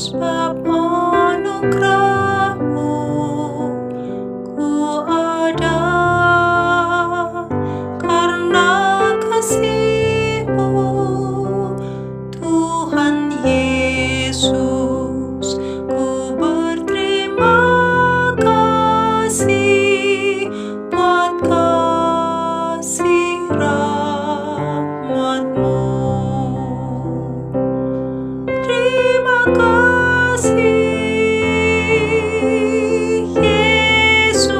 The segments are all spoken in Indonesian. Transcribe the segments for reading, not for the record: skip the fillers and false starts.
sebab anugerah-Mu ku ada, karena kasih-Mu Tuhan Yesus, ku berterima kasih buat kasih rahmat-Mu. Terima kasih Yesus,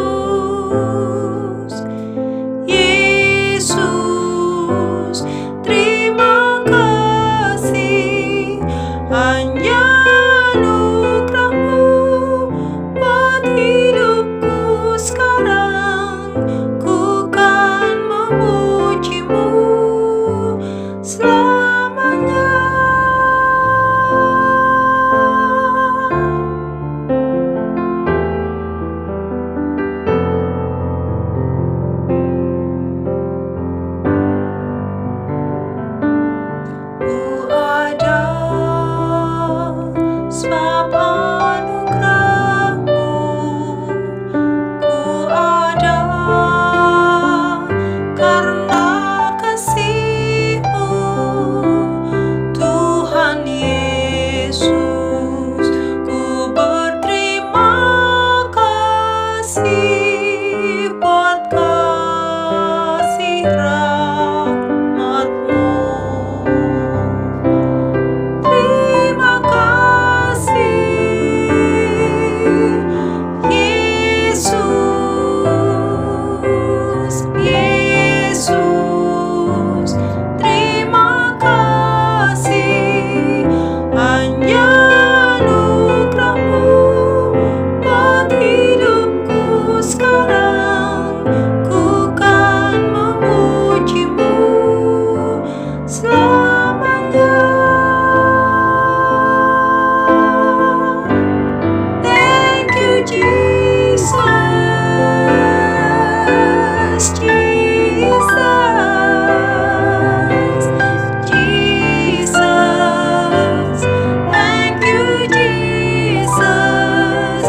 Yesus, terima kasih, hanya anugerah-Mu buat hidupku sekarang. Ku kan memuji-Mu selamanya. Ku ada sebab anugerah-Mu, ku ada karena kasih-Mu Tuhan Yesus, ku berterima kasih buat kasih rahmat-Mu. Terima kasih Yesus, Yesus, terima kasih, hanya anugerah-Mu buat hidupku sekarang. Ku kan memuji-Mu selamanya. Thank you, Jesus, Jesus, Jesus. Thank you, Jesus.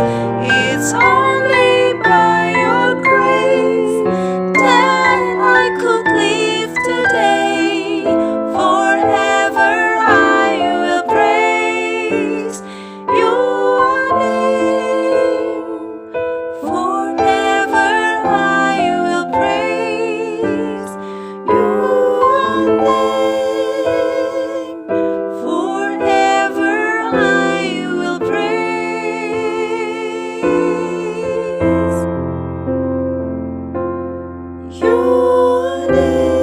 It's only by your grace that I could live today. Forever I will praise your name. Forever I will praise your name. Forever I will praise your name.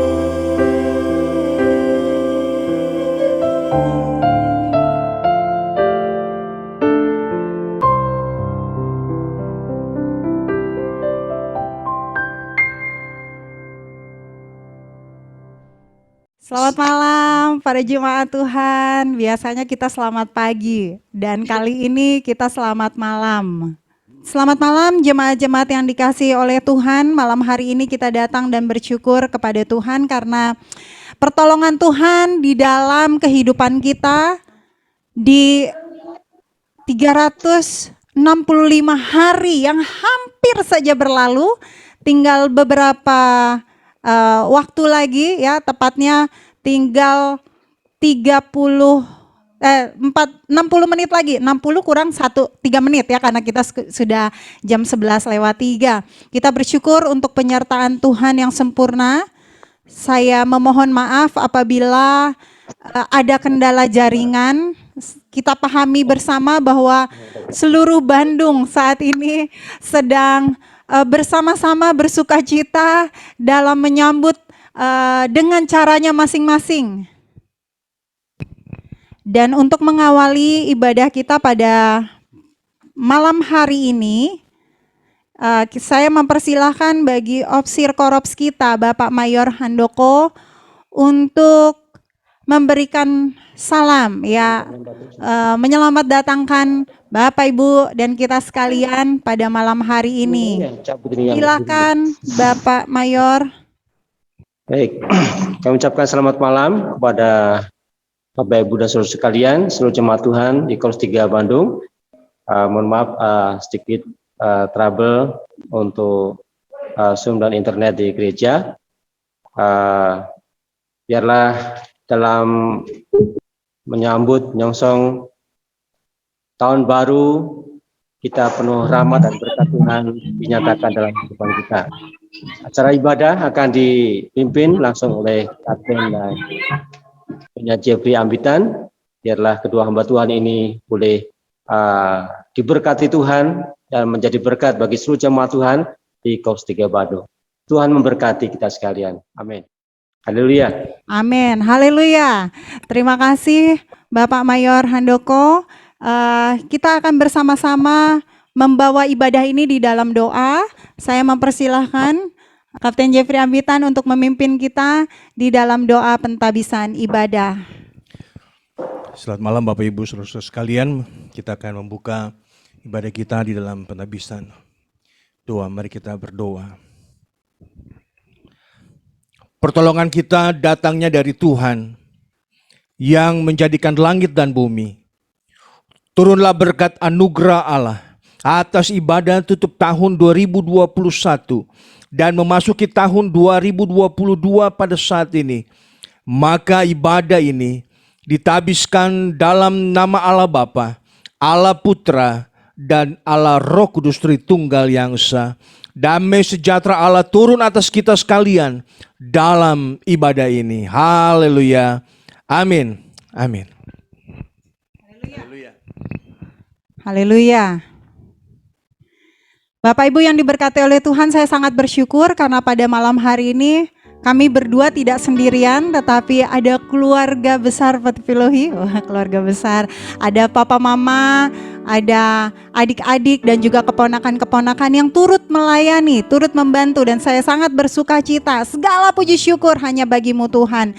Selamat malam para jemaat Tuhan. Biasanya kita selamat pagi dan kali ini kita selamat malam. Selamat malam jemaat-jemaat yang dikasihi oleh Tuhan. Malam hari ini kita datang dan bersyukur kepada Tuhan karena pertolongan Tuhan di dalam kehidupan kita di 365 hari yang hampir saja berlalu. Tinggal beberapa waktu lagi ya, tepatnya tinggal 60 menit lagi, 60 kurang 3 menit ya, karena kita sudah jam 11:03. Kita bersyukur untuk penyertaan Tuhan yang sempurna. Saya memohon maaf apabila ada kendala jaringan. Kita pahami bersama bahwa seluruh Bandung saat ini sedang bersama-sama bersukacita dalam menyambut dengan caranya masing-masing. Dan untuk mengawali ibadah kita pada malam hari ini, saya mempersilahkan bagi Opsir Korops kita, Bapak Mayor Handoko, untuk memberikan salam ya, menyelamat datangkan Bapak Ibu dan kita sekalian pada malam hari ini. Silakan Bapak Mayor. Baik, kami ucapkan selamat malam kepada Bapak Ibu dan saudara sekalian, seluruh jemaat Tuhan di Kors 3 Bandung. Mohon maaf sedikit trouble untuk Zoom dan internet di gereja. Biarlah dalam menyambut menyongsong tahun baru, kita penuh rahmat dan berkat Tuhan dinyatakan dalam kehidupan kita. Acara ibadah akan dipimpin langsung oleh Kapten dan penyanyi Jeffrey Ambitan. Biarlah kedua hamba Tuhan ini boleh diberkati Tuhan dan menjadi berkat bagi seluruh jemaat Tuhan di Kors 3 Bandung. Tuhan memberkati kita sekalian. Amin. Haleluya. Amin. Haleluya. Terima kasih Bapak Mayor Handoko. Kita akan bersama-sama membawa ibadah ini di dalam doa. Saya mempersilahkan Kapten Jeffrey Ambitan untuk memimpin kita di dalam doa pentabisan ibadah. Selamat malam Bapak Ibu saudara sekalian. Kita akan membuka ibadah kita di dalam pentabisan doa. Mari kita berdoa. Pertolongan kita datangnya dari Tuhan yang menjadikan langit dan bumi. Turunlah berkat anugerah Allah atas ibadah tutup tahun 2021 dan memasuki tahun 2022 pada saat ini. Maka ibadah ini ditabiskan dalam nama Allah Bapa, Allah Putra, dan Allah Roh Kudus Tritunggal yang Esa. Damai sejahtera Allah turun atas kita sekalian dalam ibadah ini. Haleluya. Amin. Amin. Haleluya. Haleluya. Bapak Ibu yang diberkati oleh Tuhan, saya sangat bersyukur karena pada malam hari ini kami berdua tidak sendirian, tetapi ada keluarga besar Patifilohi. Wah, keluarga besar. Ada papa mama, ada adik-adik dan juga keponakan-keponakan yang turut melayani, turut membantu, dan saya sangat bersuka cita. Segala puji syukur hanya bagimu Tuhan.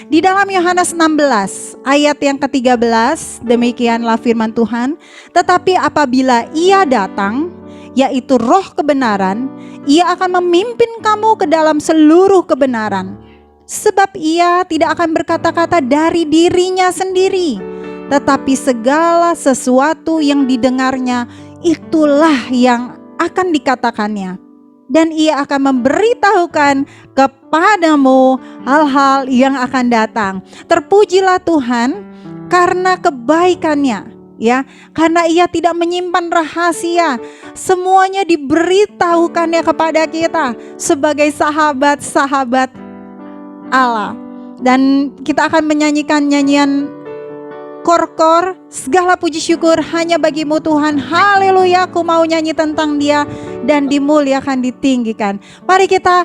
Di dalam Yohanes 16 ayat yang ke-13, demikianlah firman Tuhan. Tetapi apabila Ia datang, yaitu Roh kebenaran, Ia akan memimpin kamu ke dalam seluruh kebenaran. Sebab Ia tidak akan berkata-kata dari dirinya sendiri, tetapi segala sesuatu yang didengarnya itulah yang akan dikatakannya. Dan Ia akan memberitahukan kepadamu hal-hal yang akan datang. Terpujilah Tuhan karena kebaikannya, ya, karena Ia tidak menyimpan rahasia, semuanya diberitahukannya kepada kita sebagai sahabat-sahabat Allah. Dan kita akan menyanyikan nyanyian kor-kor, segala puji syukur hanya bagimu Tuhan. Haleluya, aku mau nyanyi tentang Dia dan dimuliakan, ditinggikan. Mari kita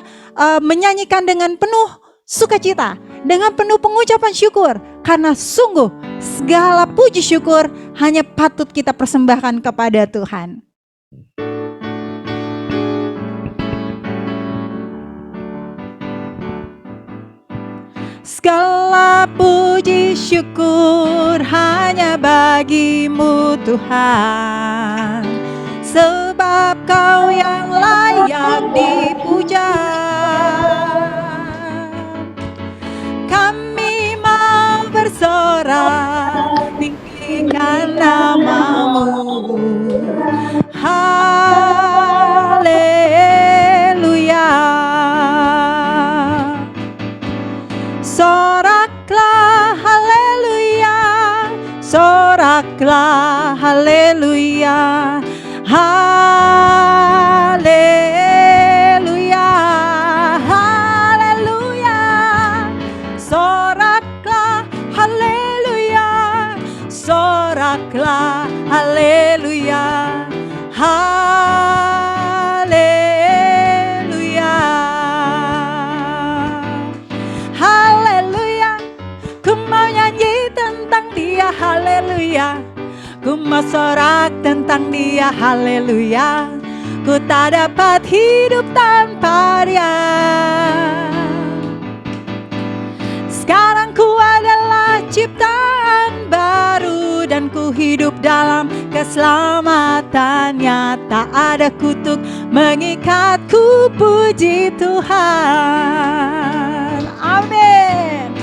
menyanyikan dengan penuh sukacita, dengan penuh pengucapan syukur, karena sungguh segala puji syukur hanya patut kita persembahkan kepada Tuhan. Segala puji syukur hanya bagimu Tuhan, sebab Kau yang layak dipuja. Kami mau bersorak, tinggikan nama-Mu. Haleluya. Soraklah haleluya, soraklah haleluya, haleluya, haleluya. Soraklah haleluya, soraklah haleluya, haleluya, haleluya. Ku mau nyanyi tentang Dia, haleluya. Ku mau sorak tentang Dia, haleluya. Ku tak dapat hidup tanpa Dia. Sekarang ku adalah ciptaan baru dan ku hidup dalam keselamatannya. Tak ada kutuk mengikatku, puji Tuhan. Amin.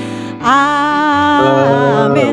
Amin.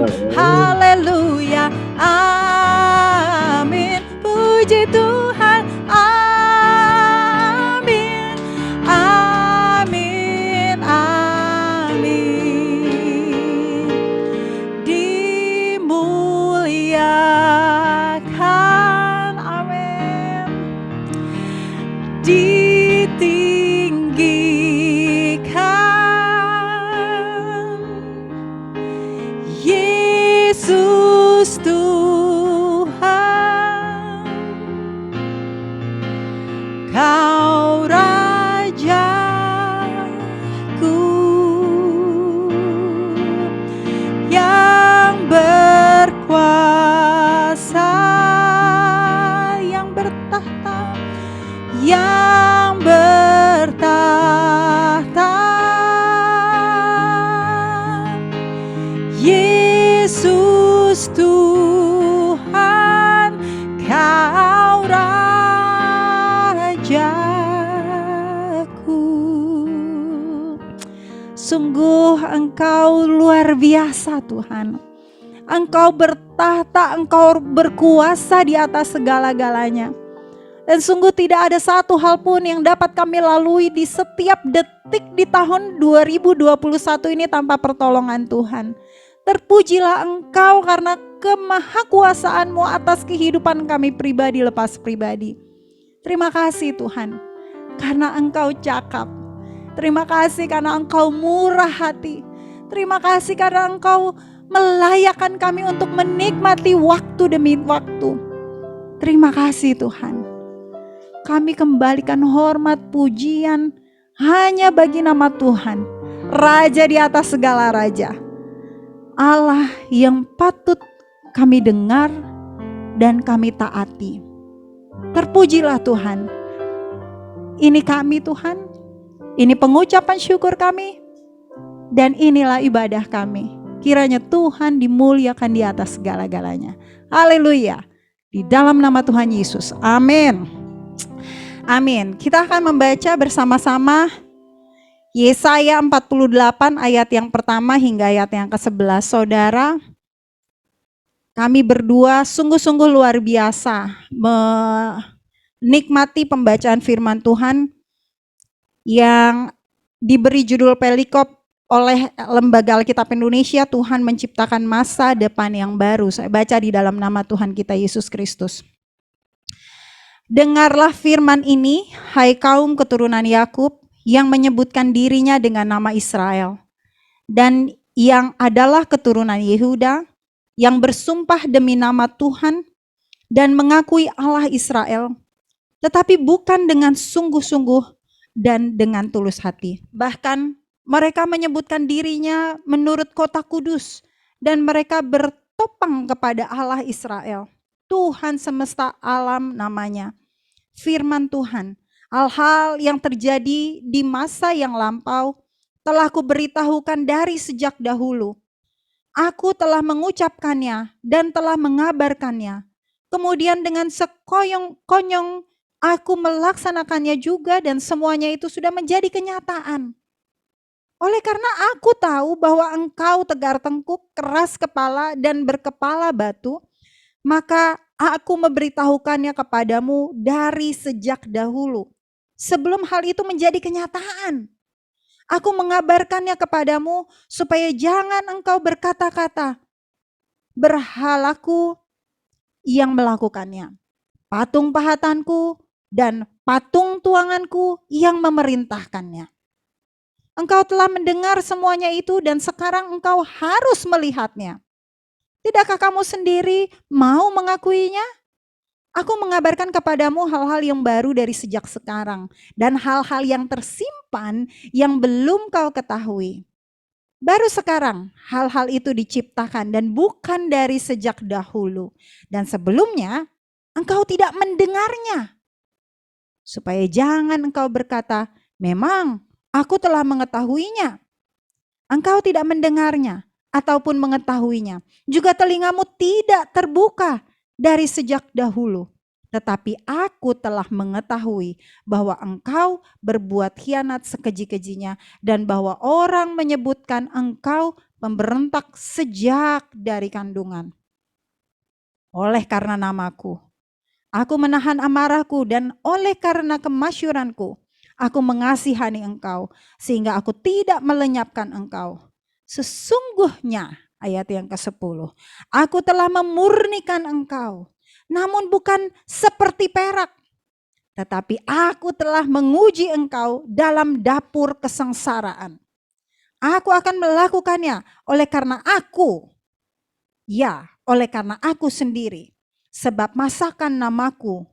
Yesus Tuhan, Kau Rajaku yang berkuasa, yang bertahta, yang bertahta. Yesus Tuhan, Kau Rajaku. Sungguh Engkau luar biasa Tuhan. Engkau bertahta, Engkau berkuasa di atas segala-galanya. Dan sungguh tidak ada satu hal pun yang dapat kami lalui di setiap detik di tahun 2021 ini tanpa pertolongan Tuhan. Terpujilah Engkau karena kemahakuasaan-Mu atas kehidupan kami pribadi lepas pribadi. Terima kasih Tuhan, karena Engkau cakap. Terima kasih karena Engkau murah hati. Terima kasih karena Engkau melayakkan kami untuk menikmati waktu demi waktu. Terima kasih Tuhan. Kami kembalikan hormat pujian hanya bagi nama Tuhan, Raja di atas segala raja. Allah yang patut kami dengar dan kami taati. Terpujilah Tuhan. Ini kami Tuhan, ini pengucapan syukur kami, dan inilah ibadah kami. Kiranya Tuhan dimuliakan di atas segala-galanya. Haleluya. Di dalam nama Tuhan Yesus. Amin. Amin. Kita akan membaca bersama-sama Yesaya 48 ayat yang pertama hingga ayat yang ke-11. Saudara, kami berdua sungguh-sungguh luar biasa menikmati pembacaan firman Tuhan yang diberi judul Pelikop oleh Lembaga Alkitab Indonesia, Tuhan menciptakan masa depan yang baru. Saya baca di dalam nama Tuhan kita Yesus Kristus. Dengarlah firman ini, hai kaum keturunan Yakub, yang menyebutkan dirinya dengan nama Israel, dan yang adalah keturunan Yehuda, yang bersumpah demi nama Tuhan, dan mengakui Allah Israel, tetapi bukan dengan sungguh-sungguh dan dengan tulus hati. Bahkan mereka menyebutkan dirinya menurut kota kudus, dan mereka bertopang kepada Allah Israel. Tuhan semesta alam namanya. Firman Tuhan, hal-hal yang terjadi di masa yang lampau telah kuberitahukan dari sejak dahulu. Aku telah mengucapkannya dan telah mengabarkannya. Kemudian dengan sekonyong-konyong aku melaksanakannya juga, dan semuanya itu sudah menjadi kenyataan. Oleh karena aku tahu bahwa engkau tegar tengkuk, keras kepala, dan berkepala batu, maka aku memberitahukannya kepadamu dari sejak dahulu. Sebelum hal itu menjadi kenyataan, aku mengabarkannya kepadamu supaya jangan engkau berkata-kata, berhalaku yang melakukannya, patung pahatanku dan patung tuanganku yang memerintahkannya. Engkau telah mendengar semuanya itu dan sekarang engkau harus melihatnya. Tidakkah kamu sendiri mau mengakuinya? Aku mengabarkan kepadamu hal-hal yang baru dari sejak sekarang, dan hal-hal yang tersimpan yang belum kau ketahui. Baru sekarang hal-hal itu diciptakan dan bukan dari sejak dahulu. Dan sebelumnya engkau tidak mendengarnya. Supaya jangan engkau berkata, memang aku telah mengetahuinya. Engkau tidak mendengarnya ataupun mengetahuinya. Juga telingamu tidak terbuka dari sejak dahulu, tetapi aku telah mengetahui bahwa engkau berbuat khianat sekeji-kejinya, dan bahwa orang menyebutkan engkau pemberontak sejak dari kandungan. Oleh karena namaku, aku menahan amarahku, dan oleh karena kemasyuranku, aku mengasihani engkau, sehingga aku tidak melenyapkan engkau. Sesungguhnya, ayat yang ke-10, aku telah memurnikan engkau, namun bukan seperti perak, tetapi aku telah menguji engkau dalam dapur kesengsaraan. Aku akan melakukannya oleh karena aku Ya, oleh karena aku sendiri, sebab masakan namaku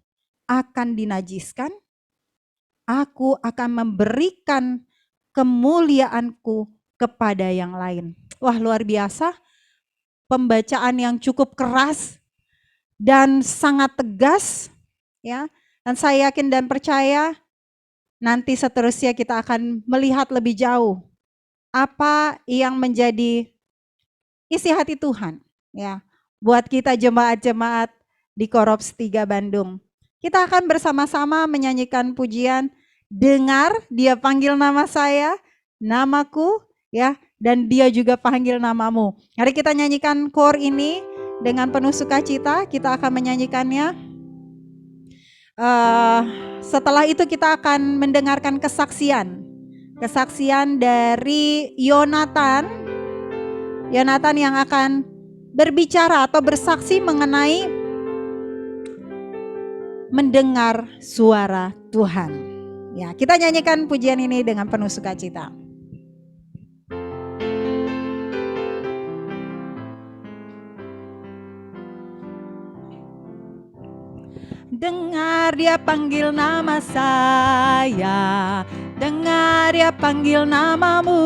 akan dinajiskan, aku akan memberikan kemuliaanku kepada yang lain. Wah, luar biasa. Pembacaan yang cukup keras dan sangat tegas, ya. Dan saya yakin dan percaya nanti seterusnya kita akan melihat lebih jauh apa yang menjadi isi hati Tuhan, ya, buat kita jemaat-jemaat di Korops 3 Bandung. Kita akan bersama-sama menyanyikan pujian Dengar Dia Panggil Nama Saya, Namaku, ya, dan Dia juga panggil namamu. Mari kita nyanyikan kor ini dengan penuh sukacita. Kita akan menyanyikannya. Setelah itu kita akan mendengarkan kesaksian dari Yonatan yang akan berbicara atau bersaksi mengenai mendengar suara Tuhan. Ya, kita nyanyikan pujian ini dengan penuh sukacita. Dengar Dia panggil nama saya, dengar Dia panggil namamu,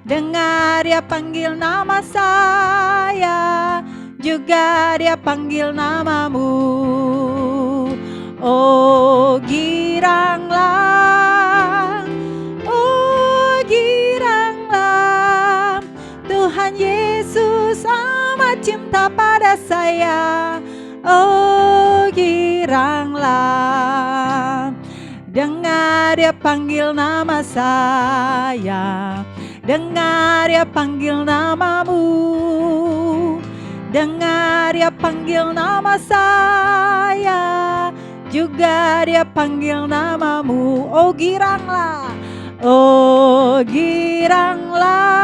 dengar Dia panggil nama saya, juga Dia panggil namamu. Oh giranglah, Tuhan Yesus amat cinta pada saya. Oh giranglah, dengar Dia panggil nama saya, dengar Dia panggil namamu, dengar Dia panggil nama saya, juga Dia panggil namamu. Oh giranglah, oh giranglah,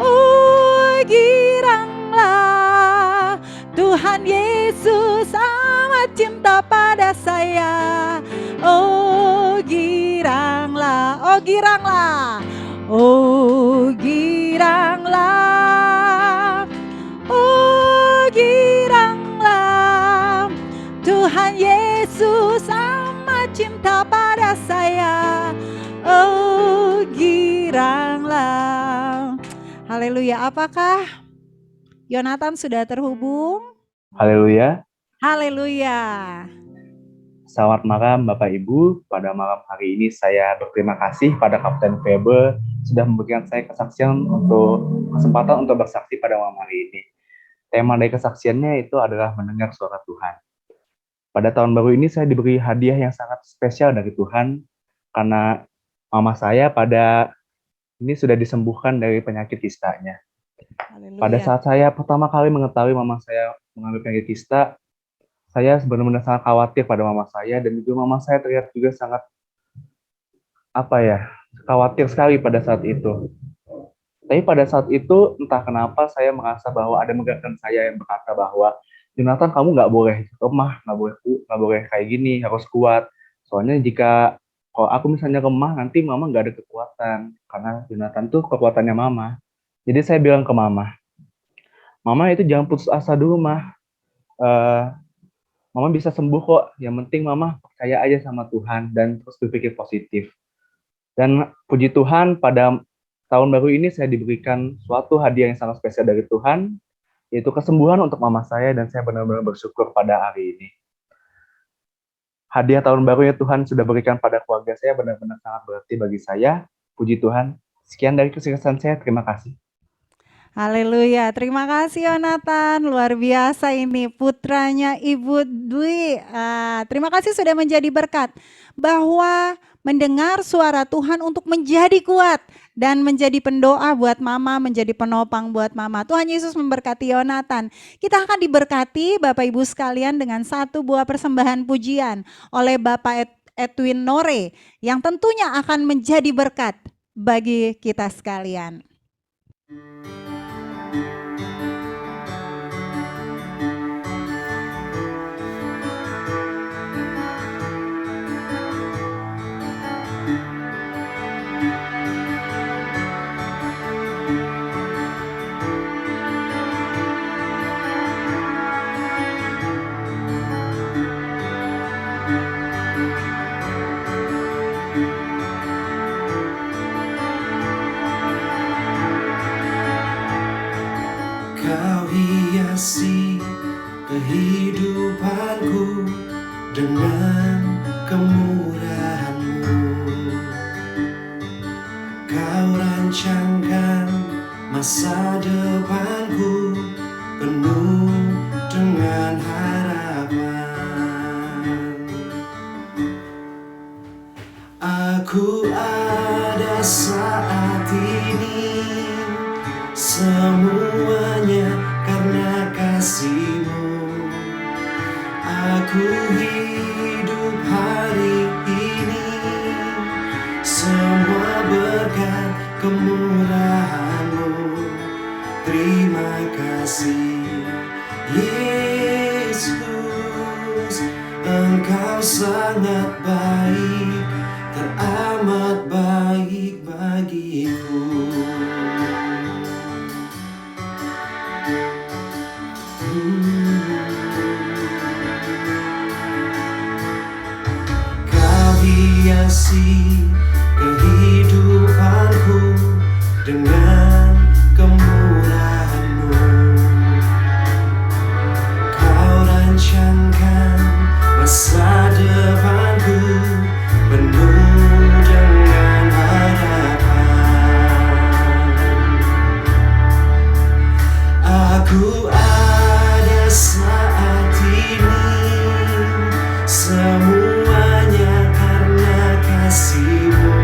oh giranglah, Tuhan Yesus amat cinta pada saya. Oh giranglah, oh giranglah, oh giranglah, oh giranglah, Tuhan Yesus amat cinta pada saya. Oh giranglah. Haleluya. Apakah Yonatan sudah terhubung? Haleluya. Haleluya. Selamat malam Bapak Ibu. Pada malam hari ini saya berterima kasih pada Kapten Febe sudah memberikan saya kesaksian kesempatan untuk bersaksi pada malam hari ini. Tema dari kesaksiannya itu adalah mendengar suara Tuhan. Pada tahun baru ini saya diberi hadiah yang sangat spesial dari Tuhan karena mama saya pada ini sudah disembuhkan dari penyakit kistanya. Haleluya. Pada saat saya pertama kali mengetahui mama saya mengalami penyakit kista, saya benar-benar sangat khawatir pada mama saya, dan juga mama saya terlihat juga sangat khawatir sekali pada saat itu. Tapi pada saat itu entah kenapa saya merasa bahwa ada menggerakkan saya yang berkata bahwa Jonathan, kamu nggak boleh lemah, nggak boleh kayak gini, harus kuat. Soalnya kalau aku misalnya lemah, nanti mama nggak ada kekuatan, karena Jonathan tuh kekuatannya mama. Jadi saya bilang ke mama itu jangan putus asa dulu, mah. Mama bisa sembuh kok, yang penting mama percaya aja sama Tuhan dan terus berpikir positif. Dan puji Tuhan, pada tahun baru ini saya diberikan suatu hadiah yang sangat spesial dari Tuhan, yaitu kesembuhan untuk mama saya, dan saya benar-benar bersyukur pada hari ini. Hadiah tahun baru yang Tuhan sudah berikan pada keluarga saya benar-benar sangat berarti bagi saya. Puji Tuhan. Sekian dari kesaksian saya, terima kasih. Haleluya, terima kasih Yonatan, luar biasa ini putranya Ibu Dwi. Terima kasih sudah menjadi berkat bahwa mendengar suara Tuhan untuk menjadi kuat dan menjadi pendoa buat mama, menjadi penopang buat mama. Tuhan Yesus memberkati Yonatan. Kita akan diberkati Bapak Ibu sekalian dengan satu buah persembahan pujian oleh Bapak Edwin Nore yang tentunya akan menjadi berkat bagi kita sekalian. hiasi kehidupanku dengan kemurahan-Mu. Kau rancangkan masa depanku penuh dengan harapan. Aku ada saat ini, semuanya karena kasih-Mu. Aku hidup hari ini, semua berkat kemurahan-Mu. Terima kasih Yesus, Engkau sangat baik, teramat baik bagiku. Kau hiasi kehidupanku dengan kemurahan-Mu. Kau rancangkan masa depanku penuh dengan harapan. Aku ada saat ini, semuanya karena kasih-Mu.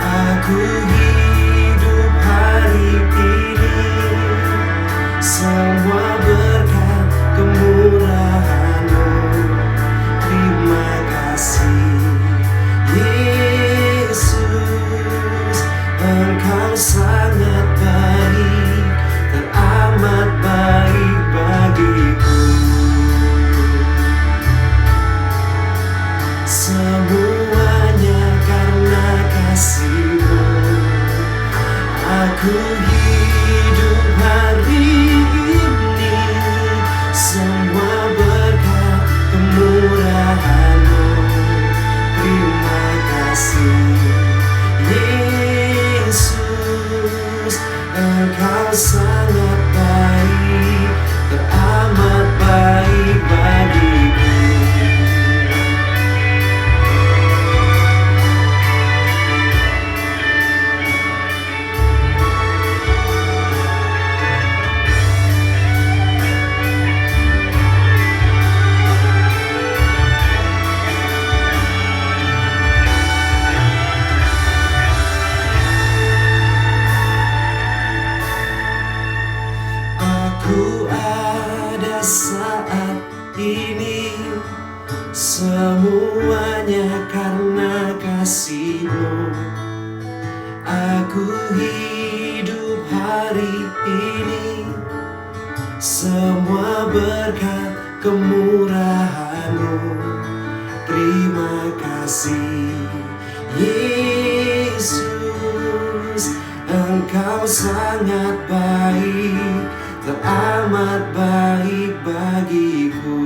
Aku hidup hari ini, semua berkat kemurahan-Mu. Terima kasih Yesus, Engkau sangat baik, teramat baik bagiku. Semuanya karena kasih-Mu. Aku hidup hari ini, semua berkat kemurahan-Mu. Terima kasih Yesus, Engkau sangat baik, teramat baik bagiku. Aku ada saat ini, semuanya karena kasih-Mu. Aku hidup hari ini, semua berkat kemurahan-Mu. Terima kasih Yesus, Engkau sangat baik, teramat baik bagiku.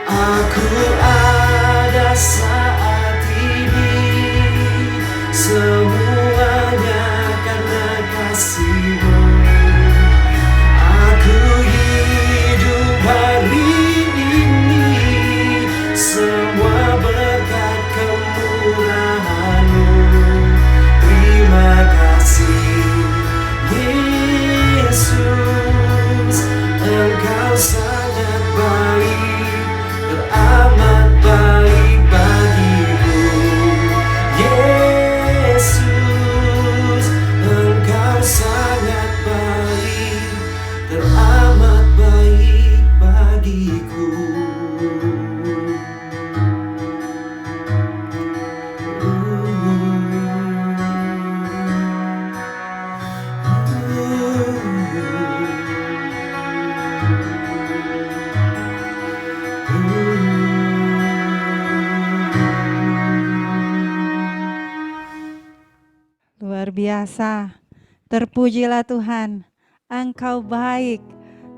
Aku ada saat ini, semuanya karena kasih-Mu. Aku hidup hari ini, semua berkat kemurahan-Mu. Terima kasih Yesus, Engkau sangat baik, teramat baik bagiku. Yesus, Engkau sangat baik, teramat baik bagiku. Luar biasa. Terpujilah Tuhan. Engkau baik.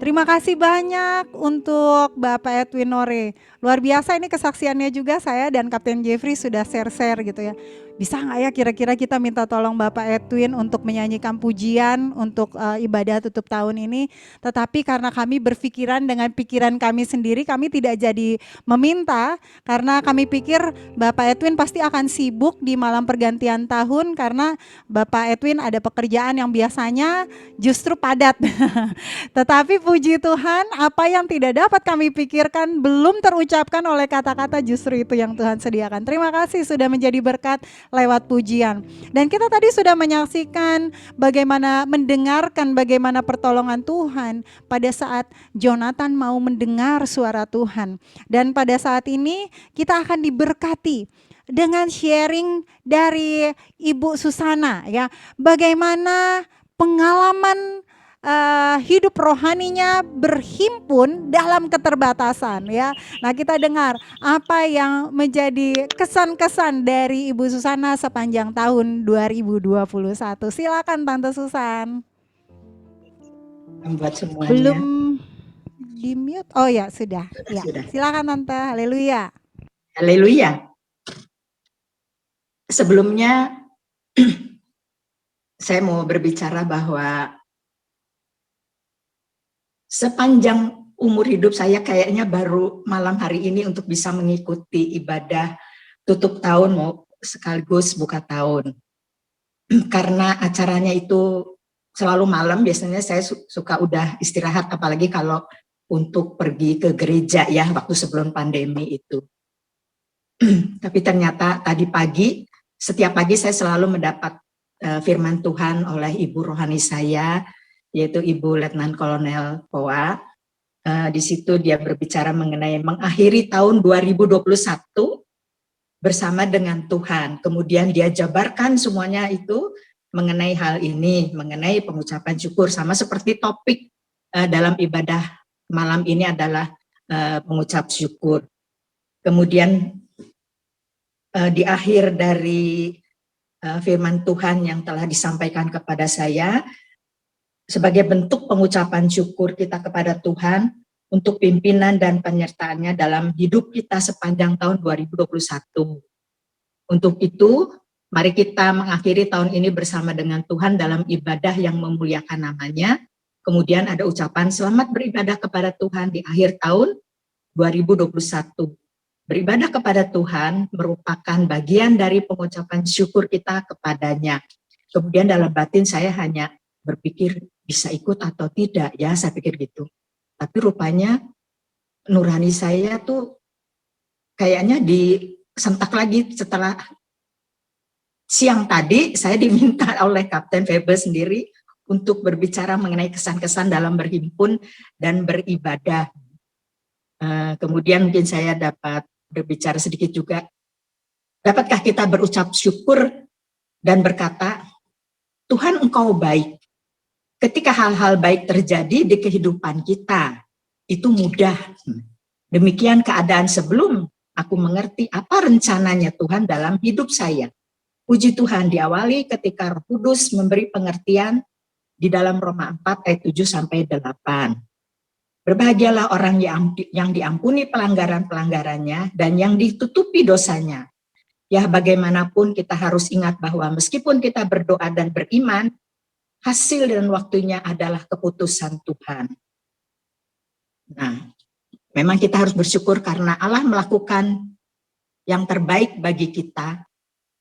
Terima kasih banyak untuk Bapak Edwin Nore. Luar biasa ini kesaksiannya juga, saya dan Kapten Jeffrey sudah share-share gitu ya. Bisa nggak ya kira-kira kita minta tolong Bapak Edwin untuk menyanyikan pujian untuk ibadah tutup tahun ini. Tetapi karena kami berpikiran dengan pikiran kami sendiri, kami tidak jadi meminta. Karena kami pikir Bapak Edwin pasti akan sibuk di malam pergantian tahun. Karena Bapak Edwin ada pekerjaan yang biasanya justru padat. Tetapi puji Tuhan, apa yang tidak dapat kami pikirkan belum terucapkan oleh kata-kata, justru itu yang Tuhan sediakan. Terima kasih sudah menjadi berkat lewat pujian. Dan kita tadi sudah menyaksikan bagaimana mendengarkan bagaimana pertolongan Tuhan pada saat Jonathan mau mendengar suara Tuhan. Dan pada saat ini kita akan diberkati dengan sharing dari Ibu Susana ya. Bagaimana pengalaman hidup rohaninya berhimpun dalam keterbatasan ya. Nah, kita dengar apa yang menjadi kesan-kesan dari Ibu Susana sepanjang tahun 2021. Silakan Tante Susan. Buat semuanya. Belum di mute. Oh ya, sudah. Ya, Sudah. silakan Tante. Haleluya. Haleluya. Sebelumnya saya mau berbicara bahwa sepanjang umur hidup saya kayaknya baru malam hari ini untuk bisa mengikuti ibadah tutup tahun mau sekaligus buka tahun. Karena acaranya itu selalu malam, biasanya saya suka udah istirahat, apalagi kalau untuk pergi ke gereja ya waktu sebelum pandemi itu. Tapi ternyata tadi pagi, setiap pagi saya selalu mendapat firman Tuhan oleh ibu rohani saya, yaitu Ibu Letnan Kolonel Poa. Di situ dia berbicara mengenai mengakhiri tahun 2021 bersama dengan Tuhan. Kemudian dia jabarkan semuanya itu mengenai hal ini, mengenai pengucapan syukur, sama seperti topik dalam ibadah malam ini adalah pengucap syukur. Kemudian di akhir dari firman Tuhan yang telah disampaikan kepada saya, sebagai bentuk pengucapan syukur kita kepada Tuhan untuk pimpinan dan penyertaannya dalam hidup kita sepanjang tahun 2021. Untuk itu, mari kita mengakhiri tahun ini bersama dengan Tuhan dalam ibadah yang memuliakan namanya. Kemudian ada ucapan selamat beribadah kepada Tuhan di akhir tahun 2021. Beribadah kepada Tuhan merupakan bagian dari pengucapan syukur kita kepadanya. Kemudian dalam batin saya hanya berpikir bisa ikut atau tidak ya, saya pikir gitu. Tapi rupanya nurani saya tuh kayaknya disentak lagi setelah siang tadi saya diminta oleh Kapten Febe sendiri untuk berbicara mengenai kesan-kesan dalam berhimpun dan beribadah. Kemudian mungkin saya dapat berbicara sedikit juga. Dapatkah kita berucap syukur dan berkata, Tuhan Engkau baik. Ketika hal-hal baik terjadi di kehidupan kita, itu mudah. Demikian keadaan sebelum aku mengerti apa rencananya Tuhan dalam hidup saya. Puji Tuhan, diawali ketika Roh Kudus memberi pengertian di dalam Roma 4 ayat 7-8. Berbahagialah orang yang diampuni pelanggaran-pelanggarannya dan yang ditutupi dosanya. Ya, bagaimanapun kita harus ingat bahwa meskipun kita berdoa dan beriman, hasil dan waktunya adalah keputusan Tuhan. Nah, memang kita harus bersyukur karena Allah melakukan yang terbaik bagi kita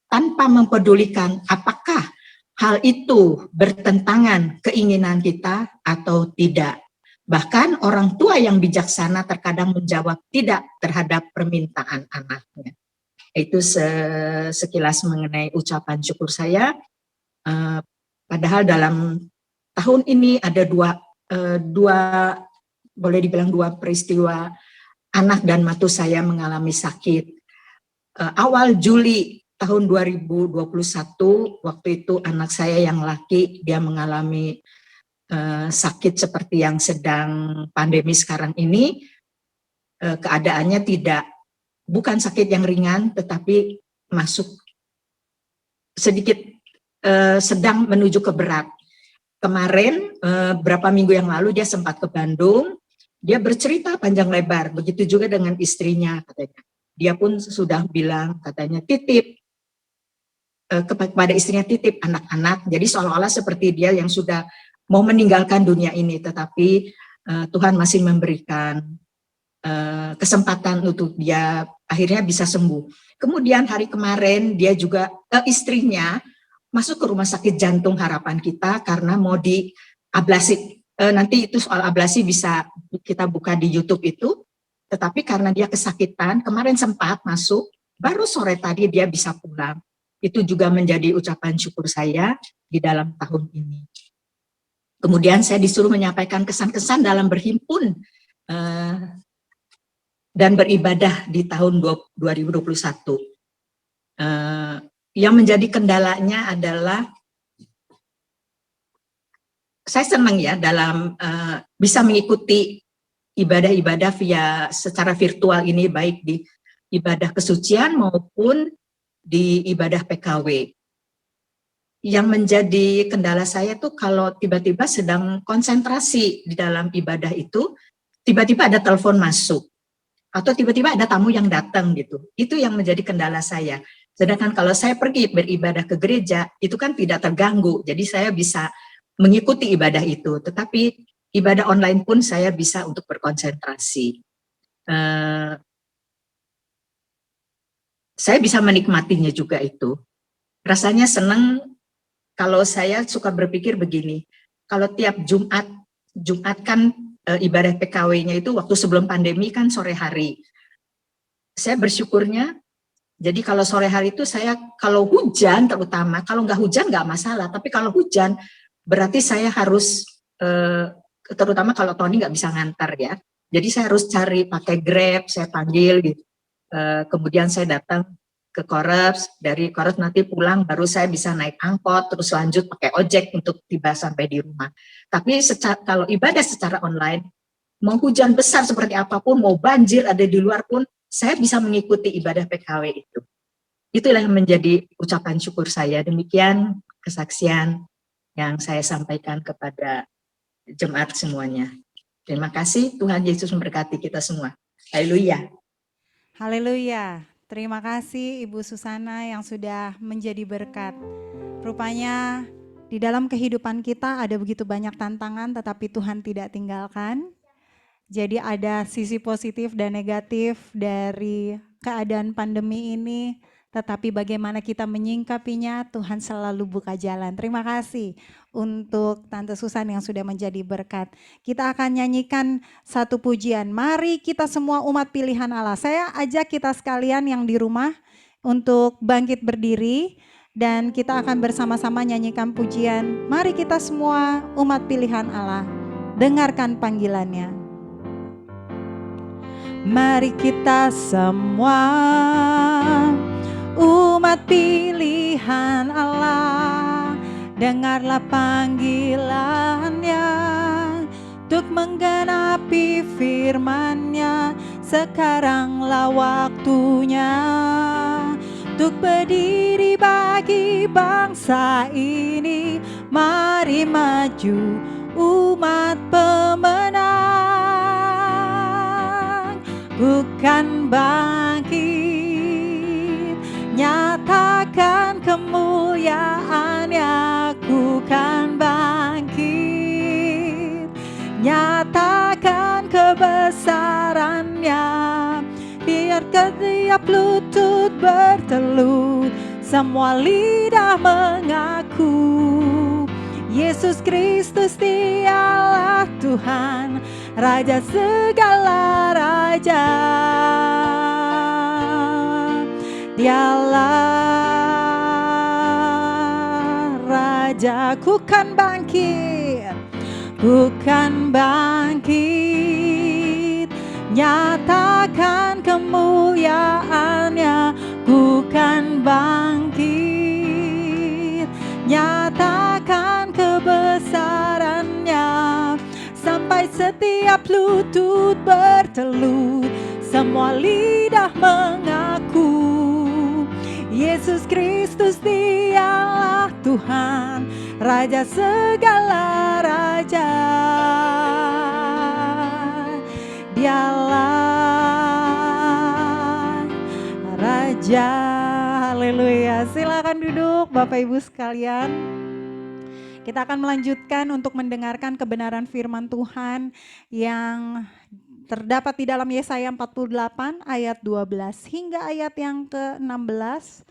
tanpa mempedulikan apakah hal itu bertentangan keinginan kita atau tidak. Bahkan orang tua yang bijaksana terkadang menjawab tidak terhadap permintaan anaknya. Itu sekilas mengenai ucapan syukur saya. Padahal dalam tahun ini ada dua boleh dibilang dua peristiwa anak dan mantu saya mengalami sakit. Awal Juli tahun 2021, waktu itu anak saya yang laki dia mengalami sakit seperti yang sedang pandemi sekarang ini. Keadaannya bukan sakit yang ringan, tetapi masuk sedikit sedang menuju ke berat. kemarin berapa minggu yang lalu dia sempat ke Bandung, dia bercerita panjang lebar, begitu juga dengan istrinya katanya. Dia pun sudah bilang katanya titip kepada istrinya, titip anak-anak. Jadi seolah-olah seperti dia yang sudah mau meninggalkan dunia ini, tetapi Tuhan masih memberikan kesempatan untuk dia akhirnya bisa sembuh. Kemudian hari kemarin dia juga istrinya masuk ke rumah sakit jantung Harapan Kita karena mau diablasi. Nanti itu soal ablasi bisa kita buka di YouTube itu. Tetapi karena dia kesakitan, kemarin sempat masuk, baru sore tadi dia bisa pulang. Itu juga menjadi ucapan syukur saya di dalam tahun ini. Kemudian saya disuruh menyampaikan kesan-kesan dalam berhimpun dan beribadah di tahun 2021. Yang menjadi kendalanya adalah saya senang ya dalam bisa mengikuti ibadah-ibadah secara virtual ini, baik di ibadah kesucian maupun di ibadah PKW. Yang menjadi kendala saya tuh kalau tiba-tiba sedang konsentrasi di dalam ibadah itu, tiba-tiba ada telepon masuk, atau tiba-tiba ada tamu yang datang gitu. Itu yang menjadi kendala saya. Sedangkan kalau saya pergi beribadah ke gereja, itu kan tidak terganggu, jadi saya bisa mengikuti ibadah itu. Tetapi ibadah online pun saya bisa untuk berkonsentrasi. Saya bisa menikmatinya juga itu. Rasanya senang. Kalau saya suka berpikir begini, kalau tiap Jumat kan ibadah PKW-nya itu waktu sebelum pandemi kan sore hari. Saya bersyukurnya, jadi kalau sore hari itu saya, kalau hujan terutama, kalau nggak hujan nggak masalah, tapi kalau hujan berarti saya harus, terutama kalau Tony nggak bisa ngantar ya, jadi saya harus cari pakai Grab, saya panggil gitu. Kemudian saya datang ke Koreps, dari Koreps nanti pulang baru saya bisa naik angkot, terus lanjut pakai ojek untuk tiba sampai di rumah. Tapi kalau ibadah secara online, mau hujan besar seperti apapun, mau banjir ada di luar pun, saya bisa mengikuti ibadah PKW itu. Itulah yang menjadi ucapan syukur saya. Demikian kesaksian yang saya sampaikan kepada jemaat semuanya. Terima kasih, Tuhan Yesus memberkati kita semua. Haleluya. Haleluya. Terima kasih Ibu Susana yang sudah menjadi berkat. Rupanya di dalam kehidupan kita ada begitu banyak tantangan tetapi Tuhan tidak tinggalkan. Jadi ada sisi positif dan negatif dari keadaan pandemi ini. Tetapi bagaimana kita menyingkapinya, Tuhan selalu buka jalan. Terima kasih untuk Tante Susan yang sudah menjadi berkat. Kita akan nyanyikan satu pujian. Mari kita semua umat pilihan Allah. Saya ajak kita sekalian yang di rumah untuk bangkit berdiri. Dan kita akan bersama-sama nyanyikan pujian. Mari kita semua umat pilihan Allah. Dengarkan panggilannya. Mari kita semua umat pilihan Allah, dengarlah panggilannya untuk menggenapi firman-Nya. Sekaranglah waktunya untuk berdiri bagi bangsa ini. Mari maju umat pemenang, bukan bangkit. Nyatakan kemuliaan-Nya, ku kan bangkit. Nyatakan kebesaran-Nya, biar setiap lutut bertelut, semua lidah mengaku Yesus Kristus Dialah Tuhan, Raja segala raja. Dialah Raja, ku kan bangkit, ku kan bangkit. Nyatakan kemuliaan-Nya, ku kan bangkit. Nyatakan kebesaran-Nya, sampai setiap lutut bertelut, semua lidah mengaku Yesus Kristus dialah Tuhan, Raja segala raja. Dialah Raja. Haleluya. Silakan duduk Bapak Ibu sekalian. Kita akan melanjutkan untuk mendengarkan kebenaran firman Tuhan yang terdapat di dalam Yesaya 48 ayat 12 hingga ayat yang ke-16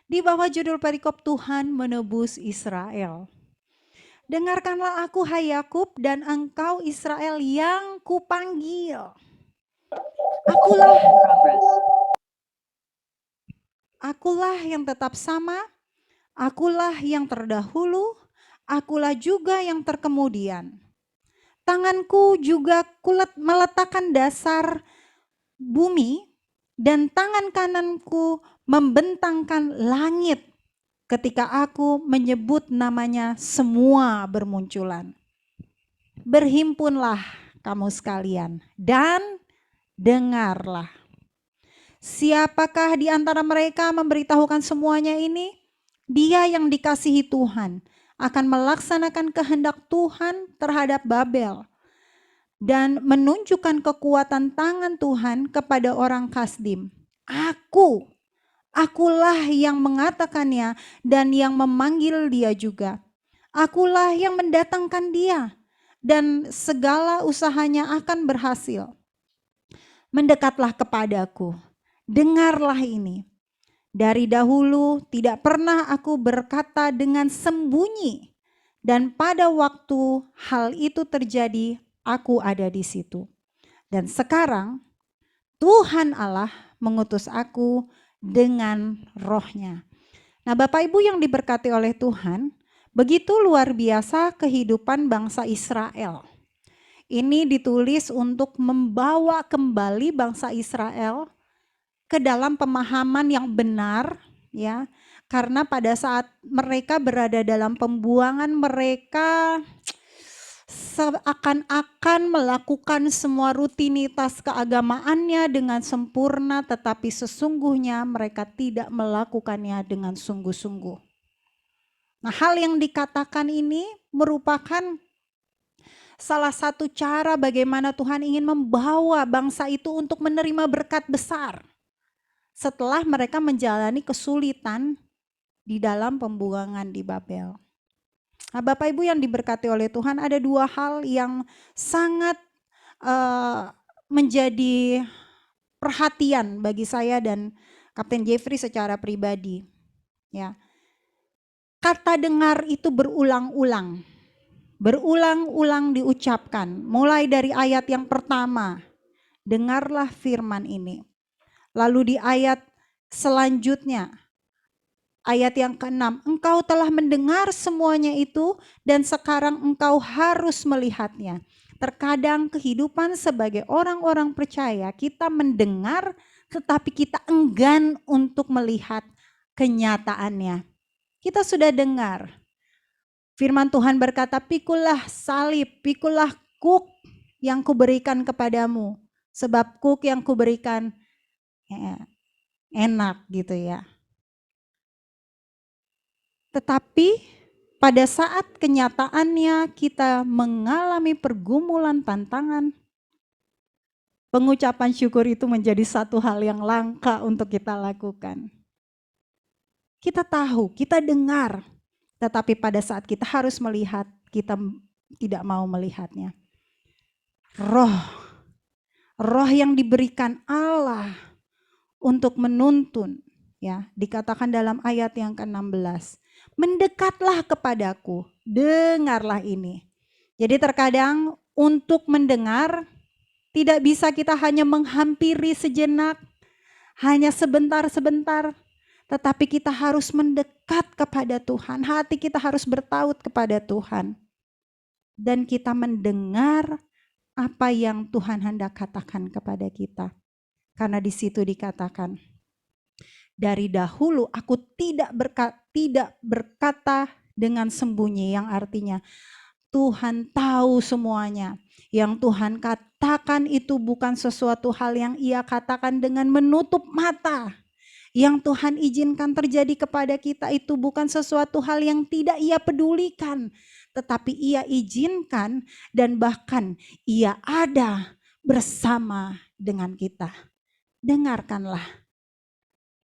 di bawah judul perikop Tuhan menebus Israel. Dengarkanlah aku hai Yakub dan engkau Israel yang kupanggil. Akulah yang tetap sama, akulah yang terdahulu, akulah juga yang terkemudian. Tanganku juga meletakkan dasar bumi dan tangan kananku membentangkan langit ketika aku menyebut namanya semua bermunculan. Berhimpunlah kamu sekalian dan dengarlah. Siapakah di antara mereka memberitahukan semuanya ini? Dia yang dikasihi Tuhan akan melaksanakan kehendak Tuhan terhadap Babel dan menunjukkan kekuatan tangan Tuhan kepada orang Kasdim. Akulah yang mengatakannya dan yang memanggil dia juga. Akulah yang mendatangkan dia dan segala usahanya akan berhasil. Mendekatlah kepadaku, dengarlah ini. Dari dahulu tidak pernah aku berkata dengan sembunyi, dan pada waktu hal itu terjadi, aku ada di situ. Dan sekarang Tuhan Allah mengutus aku dengan rohnya. Nah Bapak Ibu yang diberkati oleh Tuhan, begitu luar biasa kehidupan bangsa Israel. Ini ditulis untuk membawa kembali bangsa Israel ke dalam pemahaman yang benar, ya, karena pada saat mereka berada dalam pembuangan, mereka seakan-akan melakukan semua rutinitas keagamaannya dengan sempurna, tetapi sesungguhnya mereka tidak melakukannya dengan sungguh-sungguh. Nah, hal yang dikatakan ini merupakan salah satu cara bagaimana Tuhan ingin membawa bangsa itu untuk menerima berkat besar setelah mereka menjalani kesulitan di dalam pembuangan di Babel. Nah, Bapak Ibu yang diberkati oleh Tuhan, ada dua hal yang sangat menjadi perhatian bagi saya dan Kapten Jeffrey secara pribadi. Ya, kata dengar itu berulang-ulang diucapkan. Mulai dari ayat yang pertama, dengarlah firman ini. Lalu di ayat selanjutnya, ayat yang ke-6, engkau telah mendengar semuanya itu dan sekarang engkau harus melihatnya. Terkadang kehidupan sebagai orang-orang percaya, kita mendengar tetapi kita enggan untuk melihat kenyataannya. Kita sudah dengar, firman Tuhan berkata, pikulah salib, pikulah kuk yang kuberikan kepadamu. Sebab kuk yang kuberikan enak gitu ya. Tetapi pada saat kenyataannya kita mengalami pergumulan tantangan, pengucapan syukur itu menjadi satu hal yang langka untuk kita lakukan. Kita tahu, kita dengar, tetapi pada saat kita harus melihat, kita tidak mau melihatnya. Roh yang diberikan Allah untuk menuntun, ya, dikatakan dalam ayat yang ke-16. Mendekatlah kepadaku, dengarlah ini. Jadi terkadang untuk mendengar tidak bisa kita hanya menghampiri sejenak, hanya sebentar-sebentar, tetapi kita harus mendekat kepada Tuhan. Hati kita harus bertaut kepada Tuhan. Dan kita mendengar apa yang Tuhan hendak katakan kepada kita. Karena di situ dikatakan, dari dahulu aku tidak berkata dengan sembunyi, yang artinya Tuhan tahu semuanya. Yang Tuhan katakan itu bukan sesuatu hal yang ia katakan dengan menutup mata. Yang Tuhan izinkan terjadi kepada kita itu bukan sesuatu hal yang tidak Ia pedulikan, tetapi Ia izinkan dan bahkan Ia ada bersama dengan kita. Dengarkanlah,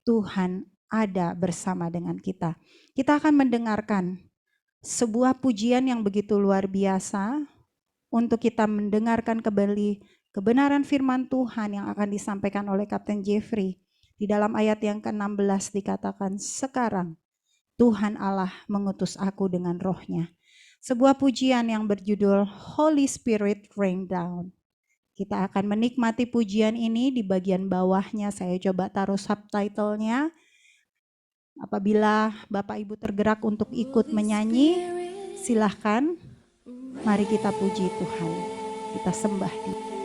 Tuhan ada bersama dengan kita. Kita akan mendengarkan sebuah pujian yang begitu luar biasa untuk kita mendengarkan kembali kebenaran firman Tuhan yang akan disampaikan oleh Kapten Jeffrey. Di dalam ayat yang ke-16 dikatakan, sekarang Tuhan Allah mengutus aku dengan rohnya. Sebuah pujian yang berjudul Holy Spirit Rain Down. Kita akan menikmati pujian ini. Di bagian bawahnya saya coba taruh subtitlenya. Apabila Bapak Ibu tergerak untuk ikut menyanyi, silahkan. Mari kita puji Tuhan. Kita sembah Dia.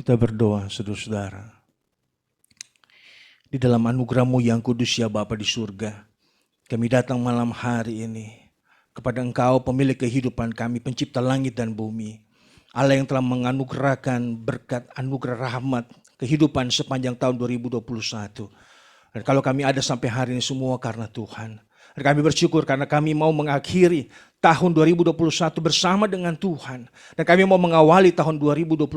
Kita berdoa, saudara-saudara. Di dalam anugerah-Mu yang kudus ya Bapa di surga, kami datang malam hari ini kepada Engkau, pemilik kehidupan kami, pencipta langit dan bumi. Allah yang telah menganugerahkan berkat anugerah rahmat kehidupan sepanjang tahun 2021. Dan kalau kami ada sampai hari ini semua karena Tuhan. Dan kami bersyukur karena kami mau mengakhiri tahun 2021 bersama dengan Tuhan. Dan kami mau mengawali tahun 2022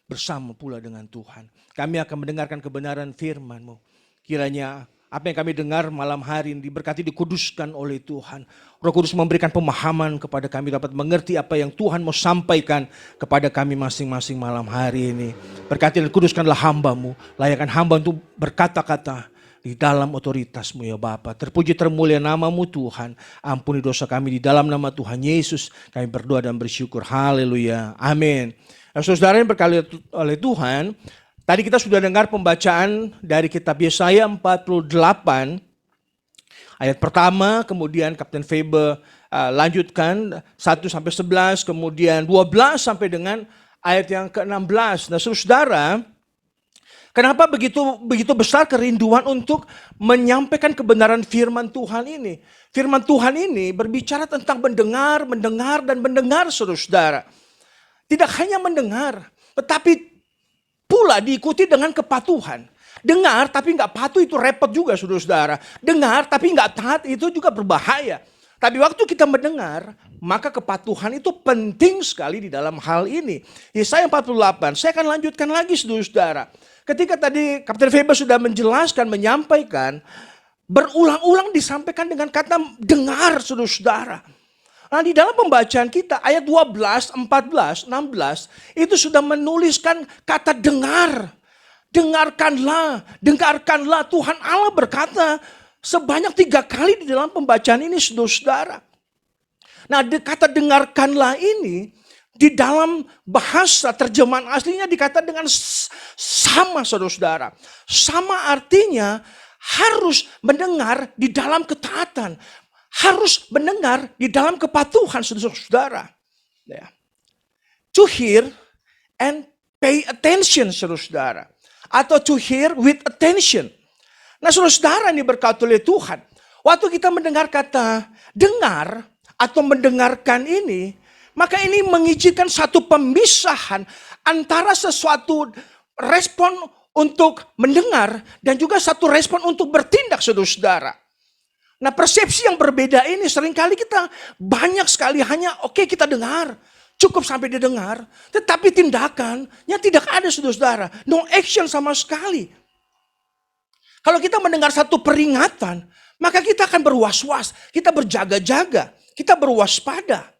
bersama pula dengan Tuhan. Kami akan mendengarkan kebenaran firman-Mu. Kiranya apa yang kami dengar malam hari ini diberkati, dikuduskan oleh Tuhan. Roh Kudus memberikan pemahaman kepada kami dapat mengerti apa yang Tuhan mau sampaikan kepada kami masing-masing malam hari ini. Berkati dan kuduskanlah hamba-Mu, layakkan hamba untuk berkata-kata di dalam otoritas-Mu ya Bapa. Terpuji termulia nama-Mu Tuhan. Ampuni dosa kami di dalam nama Tuhan Yesus. Kami berdoa dan bersyukur. Haleluya. Amin. Nah, saudara yang berkali oleh Tuhan, tadi kita sudah dengar pembacaan dari kitab Yesaya 48 ayat pertama, kemudian Kapten Faber lanjutkan 1-11, kemudian 12 sampai dengan ayat yang ke-16. Nah, saudara, kenapa begitu besar kerinduan untuk menyampaikan kebenaran firman Tuhan ini? Firman Tuhan ini berbicara tentang mendengar, dan mendengar, saudara. Tidak hanya mendengar, tetapi pula diikuti dengan kepatuhan. Dengar tapi nggak patuh itu repot juga, saudara. Dengar tapi nggak taat itu juga berbahaya. Tapi waktu kita mendengar, maka kepatuhan itu penting sekali di dalam hal ini. Yesaya 48, saya akan lanjutkan lagi, saudara. Ketika tadi Kapten Faber sudah menjelaskan, menyampaikan, berulang-ulang disampaikan dengan kata dengar, saudara. Nah, di dalam pembacaan kita ayat 12, 14, 16 itu sudah menuliskan kata dengar. Dengarkanlah Tuhan Allah berkata sebanyak 3 kali di dalam pembacaan ini, saudara. Nah, kata dengarkanlah ini di dalam bahasa terjemahan aslinya dikatakan dengan sama, saudara. Sama artinya harus mendengar di dalam ketaatan. Harus mendengar di dalam kepatuhan, saudara. To hear and pay attention, saudara. Atau to hear with attention. Nah, saudara ini berkat oleh Tuhan. Waktu kita mendengar kata dengar atau mendengarkan ini, maka ini mengizinkan satu pemisahan antara sesuatu respon untuk mendengar dan juga satu respon untuk bertindak, saudara. Nah, persepsi yang berbeda ini seringkali kita banyak sekali hanya oke, kita dengar, cukup sampai didengar, tetapi tindakannya tidak ada, saudara. No action sama sekali. Kalau kita mendengar satu peringatan, maka kita akan berwas-was, kita berjaga-jaga, kita berwaspada.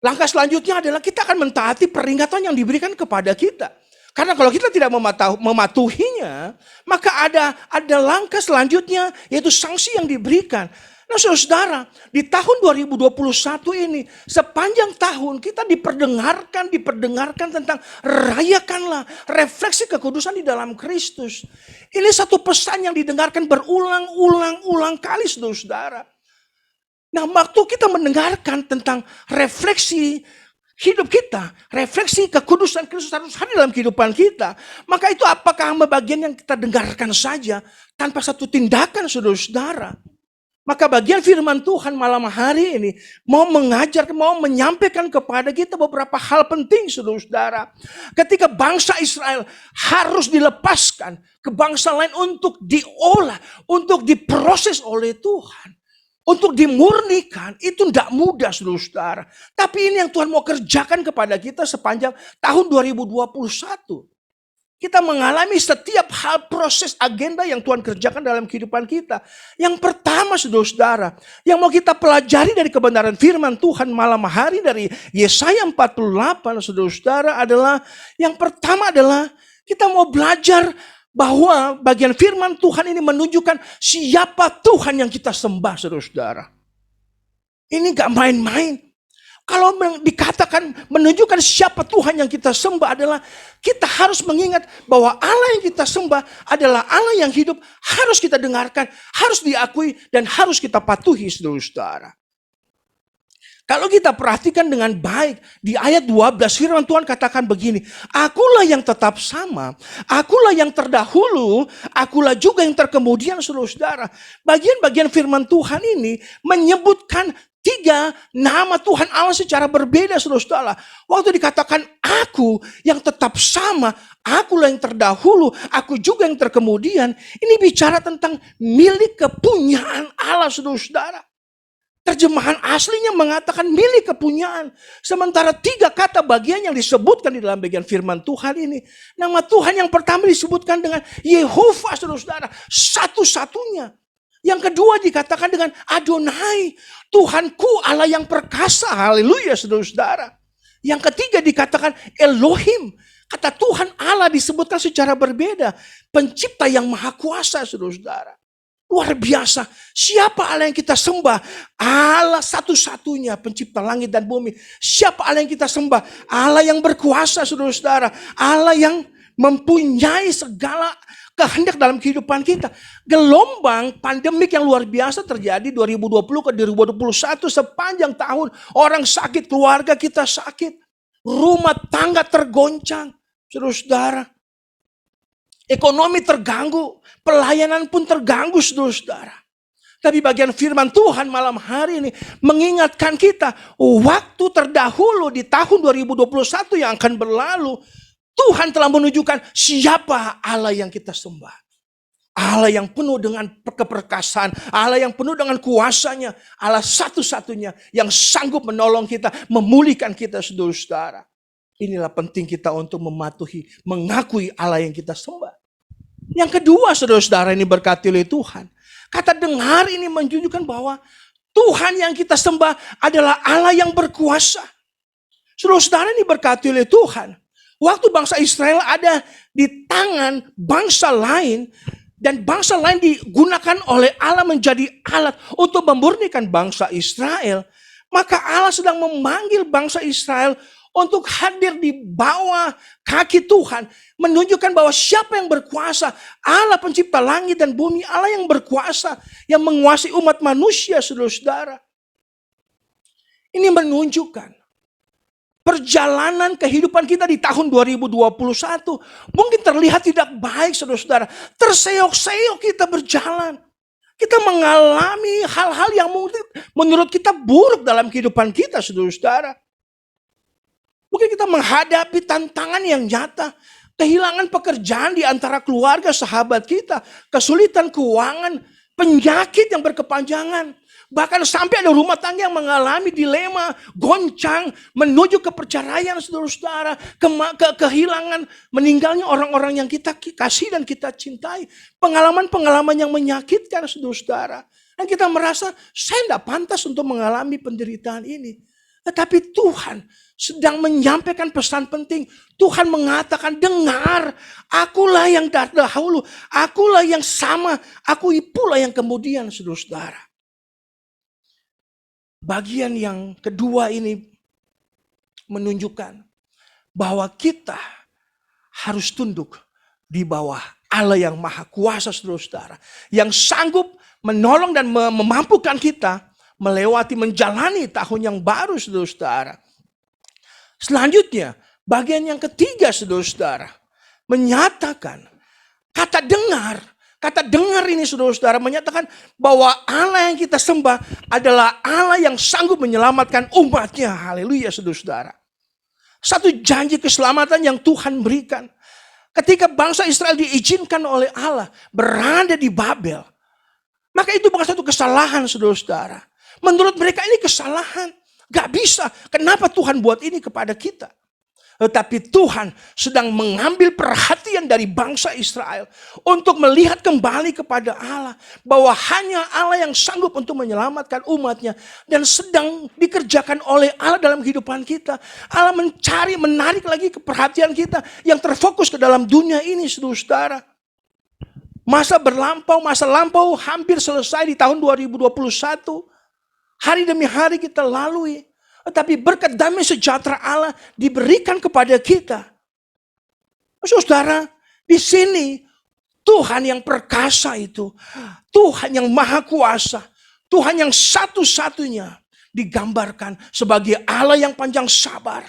Langkah selanjutnya adalah kita akan mentaati peringatan yang diberikan kepada kita. Karena kalau kita tidak mematuhinya, maka ada langkah selanjutnya, yaitu sanksi yang diberikan. Nah, saudara, di tahun 2021 ini, sepanjang tahun kita diperdengarkan tentang rayakanlah refleksi kekudusan di dalam Kristus. Ini satu pesan yang didengarkan berulang-ulang kali, saudara. Nah, waktu kita mendengarkan tentang refleksi hidup kita, refleksi kekudusan Kristus harus hadir dalam kehidupan kita. Maka itu apakah bagian yang kita dengarkan saja tanpa satu tindakan, saudara? Maka bagian firman Tuhan malam hari ini mau mengajar, mau menyampaikan kepada kita beberapa hal penting, saudara. Ketika bangsa Israel harus dilepaskan ke bangsa lain untuk diolah, untuk diproses oleh Tuhan. Untuk dimurnikan itu tidak mudah, saudara. Tapi ini yang Tuhan mau kerjakan kepada kita sepanjang tahun 2021. Kita mengalami setiap hal proses agenda yang Tuhan kerjakan dalam kehidupan kita. Yang pertama, saudara, yang mau kita pelajari dari kebenaran firman Tuhan malam hari dari Yesaya 48, saudara, adalah yang pertama adalah kita mau belajar bahwa bagian firman Tuhan ini menunjukkan siapa Tuhan yang kita sembah, saudara. Ini gak main-main. Kalau dikatakan menunjukkan siapa Tuhan yang kita sembah adalah kita harus mengingat bahwa Allah yang kita sembah adalah Allah yang hidup, harus kita dengarkan, harus diakui, dan harus kita patuhi, saudara. Kalau kita perhatikan dengan baik, di ayat 12 firman Tuhan katakan begini, akulah yang tetap sama, akulah yang terdahulu, akulah juga yang terkemudian, saudara-saudara. Bagian-bagian firman Tuhan ini menyebutkan 3 nama Tuhan Allah secara berbeda, saudara-saudara. Waktu dikatakan aku yang tetap sama, akulah yang terdahulu, aku juga yang terkemudian. Ini bicara tentang milik kepunyaan Allah, saudara-saudara. Terjemahan aslinya mengatakan milik kepunyaan. Sementara 3 kata bagian yang disebutkan di dalam bagian firman Tuhan ini. Nama Tuhan yang pertama disebutkan dengan Yehova, saudara-saudara. Satu-satunya. Yang kedua dikatakan dengan Adonai. Tuhanku Allah yang perkasa. Haleluya, saudara-saudara. Yang ketiga dikatakan Elohim. Kata Tuhan Allah disebutkan secara berbeda. Pencipta yang maha kuasa, saudara-saudara. Luar biasa. Siapa Allah yang kita sembah? Allah satu-satunya pencipta langit dan bumi. Siapa Allah yang kita sembah? Allah yang berkuasa, saudara-saudara. Allah yang mempunyai segala kehendak dalam kehidupan kita. Gelombang pandemik yang luar biasa terjadi 2020 ke 2021 sepanjang tahun. Orang sakit, keluarga kita sakit. Rumah tangga tergoncang, saudara-saudara. Ekonomi terganggu, pelayanan pun terganggu, saudara-saudara. Tapi bagian firman Tuhan malam hari ini mengingatkan kita, waktu terdahulu di tahun 2021 yang akan berlalu, Tuhan telah menunjukkan siapa Allah yang kita sembah. Allah yang penuh dengan keperkasaan, Allah yang penuh dengan kuasanya, Allah satu-satunya yang sanggup menolong kita, memulihkan kita, saudara-saudara. Inilah penting kita untuk mematuhi, mengakui Allah yang kita sembah. Yang kedua, saudara-saudara, ini berkati oleh Tuhan. Kata dengar ini menunjukkan bahwa Tuhan yang kita sembah adalah Allah yang berkuasa. Saudara-saudara, ini berkati oleh Tuhan. Waktu bangsa Israel ada di tangan bangsa lain, dan bangsa lain digunakan oleh Allah menjadi alat untuk memurnikan bangsa Israel, maka Allah sedang memanggil bangsa Israel untuk hadir di bawah kaki Tuhan. Menunjukkan bahwa siapa yang berkuasa. Allah pencipta langit dan bumi. Allah yang berkuasa. Yang menguasai umat manusia, saudara-saudara. Ini menunjukkan perjalanan kehidupan kita di tahun 2021. Mungkin terlihat tidak baik, saudara-saudara. Terseok-seok kita berjalan. Kita mengalami hal-hal yang menurut kita buruk dalam kehidupan kita, saudara-saudara. Mungkin kita menghadapi tantangan yang nyata. Kehilangan pekerjaan di antara keluarga, sahabat kita. Kesulitan keuangan, penyakit yang berkepanjangan. Bahkan sampai ada rumah tangga yang mengalami dilema, goncang, menuju ke perceraian, saudara-saudara. Kehilangan, meninggalnya orang-orang yang kita kasih dan kita cintai. Pengalaman-pengalaman yang menyakitkan, saudara-saudara. Dan kita merasa, saya tidak pantas untuk mengalami penderitaan ini. Tetapi Tuhan sedang menyampaikan pesan penting. Tuhan mengatakan, dengar, akulah yang dahulu, akulah yang sama, aku pula yang kemudian, saudara-saudara. Bagian yang kedua ini menunjukkan bahwa kita harus tunduk di bawah Allah yang maha kuasa, saudara-saudara. Yang sanggup menolong dan memampukan kita melewati, menjalani tahun yang baru, saudara-saudara. Selanjutnya, bagian yang ketiga, saudara-saudara, menyatakan kata dengar. Kata dengar ini, saudara-saudara, menyatakan bahwa Allah yang kita sembah adalah Allah yang sanggup menyelamatkan umatnya. Haleluya, saudara-saudara. Satu janji keselamatan yang Tuhan berikan. Ketika bangsa Israel diizinkan oleh Allah berada di Babel, maka itu bukan satu kesalahan, saudara-saudara. Menurut mereka ini kesalahan. Gak bisa. Kenapa Tuhan buat ini kepada kita? Tetapi Tuhan sedang mengambil perhatian dari bangsa Israel untuk melihat kembali kepada Allah. Bahwa hanya Allah yang sanggup untuk menyelamatkan umatnya. Dan sedang dikerjakan oleh Allah dalam kehidupan kita. Allah menarik lagi perhatian kita yang terfokus ke dalam dunia ini, saudara-saudara. Masa lampau hampir selesai di tahun 2021. Hari demi hari kita lalui. Tetapi berkat damai sejahtera Allah diberikan kepada kita. Saudara, di sini Tuhan yang perkasa itu. Tuhan yang maha kuasa. Tuhan yang satu-satunya. digambarkan sebagai Allah yang panjang sabar,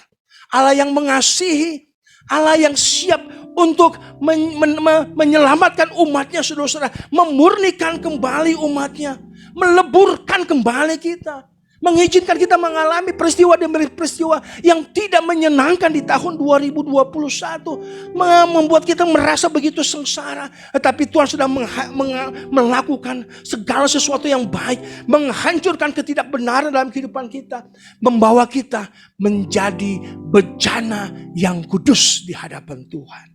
Allah yang mengasihi, Allah yang siap untuk menyelamatkan umatnya, saudara-saudara, memurnikan kembali umatnya, meleburkan kembali kita, mengizinkan kita mengalami peristiwa demi peristiwa yang tidak menyenangkan di tahun 2021, membuat kita merasa begitu sengsara. Tetapi Tuhan sudah melakukan segala sesuatu yang baik, menghancurkan ketidakbenaran dalam kehidupan kita, membawa kita menjadi bejana yang kudus di hadapan Tuhan.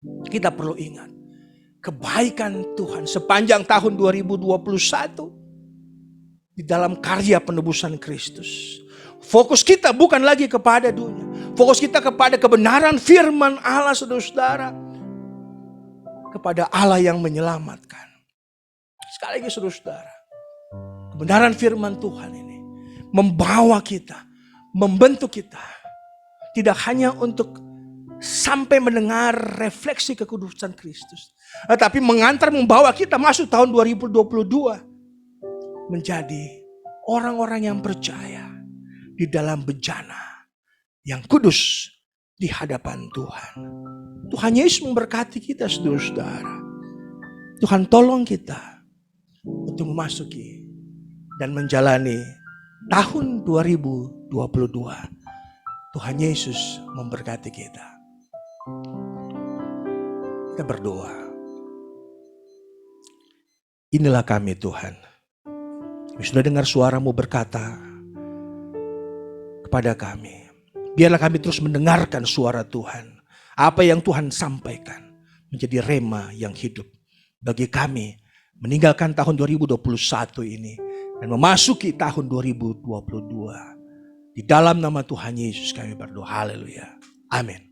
Kita perlu ingat kebaikan Tuhan sepanjang tahun 2021 di dalam karya penebusan Kristus. Fokus kita bukan lagi kepada dunia. Fokus kita kepada kebenaran firman Allah, saudara-saudara. Kepada Allah yang menyelamatkan. Sekali lagi, saudara-saudara, kebenaran firman Tuhan ini membawa kita, membentuk kita. Tidak hanya untuk sampai mendengar refleksi kekudusan Kristus, tetapi membawa kita masuk tahun 2022 menjadi orang-orang yang percaya di dalam bejana yang kudus di hadapan Tuhan. Tuhan Yesus memberkati kita, saudara-saudara. Tuhan tolong kita untuk memasuki dan menjalani tahun 2022. Tuhan Yesus memberkati kita. Kita berdoa. Inilah kami, Tuhan. Kami sudah dengar suara-Mu berkata kepada kami. Biarlah kami terus mendengarkan suara Tuhan. Apa yang Tuhan sampaikan menjadi rema yang hidup bagi kami meninggalkan tahun 2021 ini dan memasuki tahun 2022. Di dalam nama Tuhan Yesus kami berdoa. Haleluya. Amin.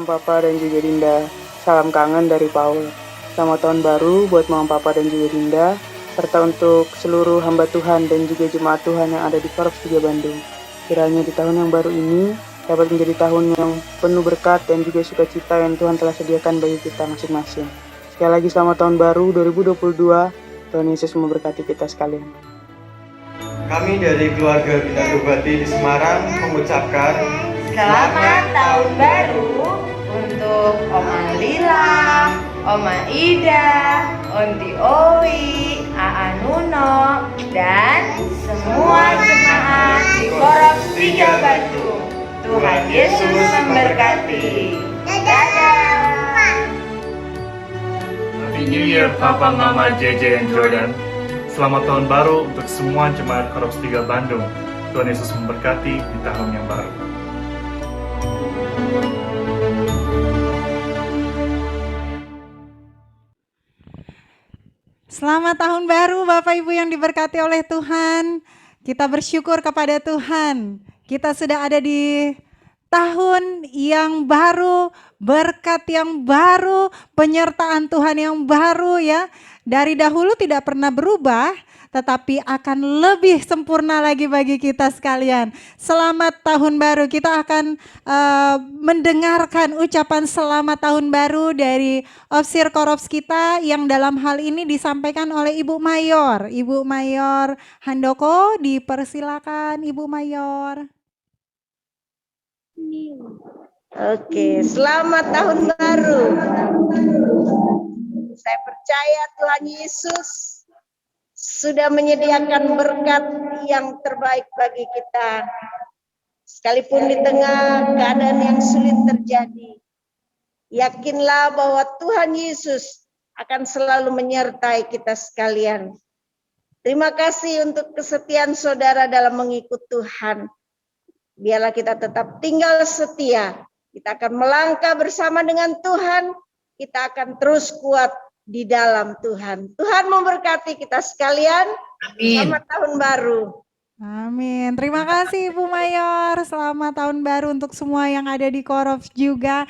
Papa dan juga Dinda. Salam kangen dari Paul. Selamat tahun baru buat Mama Papa dan juga Dinda, serta untuk seluruh hamba Tuhan dan juga jemaat Tuhan yang ada di Korps 3 Bandung. Kiranya di tahun yang baru ini dapat menjadi tahun yang penuh berkat dan juga sukacita yang Tuhan telah sediakan bagi kita masing-masing. Sekali lagi selamat tahun baru 2022. Tuhan Yesus memberkati kita sekalian. Kami dari keluarga Bintang Bupati di Semarang mengucapkan Selamat Tahun Baru untuk Oma Lila, Oma Ida, Onti Owi, Aa Nuno, dan semua jemaat di Korps 3 Bandung. Tuhan Yesus memberkati. Dadah. Happy New Year Papa, Mama, JJ, and Jordan. Selamat Tahun Baru untuk semua jemaat Korps 3 Bandung. Tuhan Yesus memberkati di tahun yang baru. Selamat tahun baru Bapak Ibu yang diberkati oleh Tuhan. Kita bersyukur kepada Tuhan. Kita sudah ada di tahun yang baru, berkat yang baru, penyertaan Tuhan yang baru ya. Dari dahulu tidak pernah berubah, tetapi akan lebih sempurna lagi bagi kita sekalian. Selamat tahun baru. Kita akan mendengarkan ucapan selamat tahun baru dari Ofsir Korps kita yang dalam hal ini disampaikan oleh Ibu Mayor. Ibu Mayor Handoko, dipersilakan Ibu Mayor. Oke, selamat tahun baru. Saya percaya Tuhan Yesus sudah menyediakan berkat yang terbaik bagi kita. Sekalipun di tengah keadaan yang sulit terjadi, yakinlah bahwa Tuhan Yesus akan selalu menyertai kita sekalian. Terima kasih untuk kesetiaan saudara dalam mengikut Tuhan. Biarlah kita tetap tinggal setia. Kita akan melangkah bersama dengan Tuhan. Kita akan terus kuat di dalam Tuhan. Tuhan memberkati kita sekalian. Amin. Selamat tahun baru. Amin. Terima kasih Ibu Mayor. Selamat tahun baru untuk semua yang ada di Korof juga.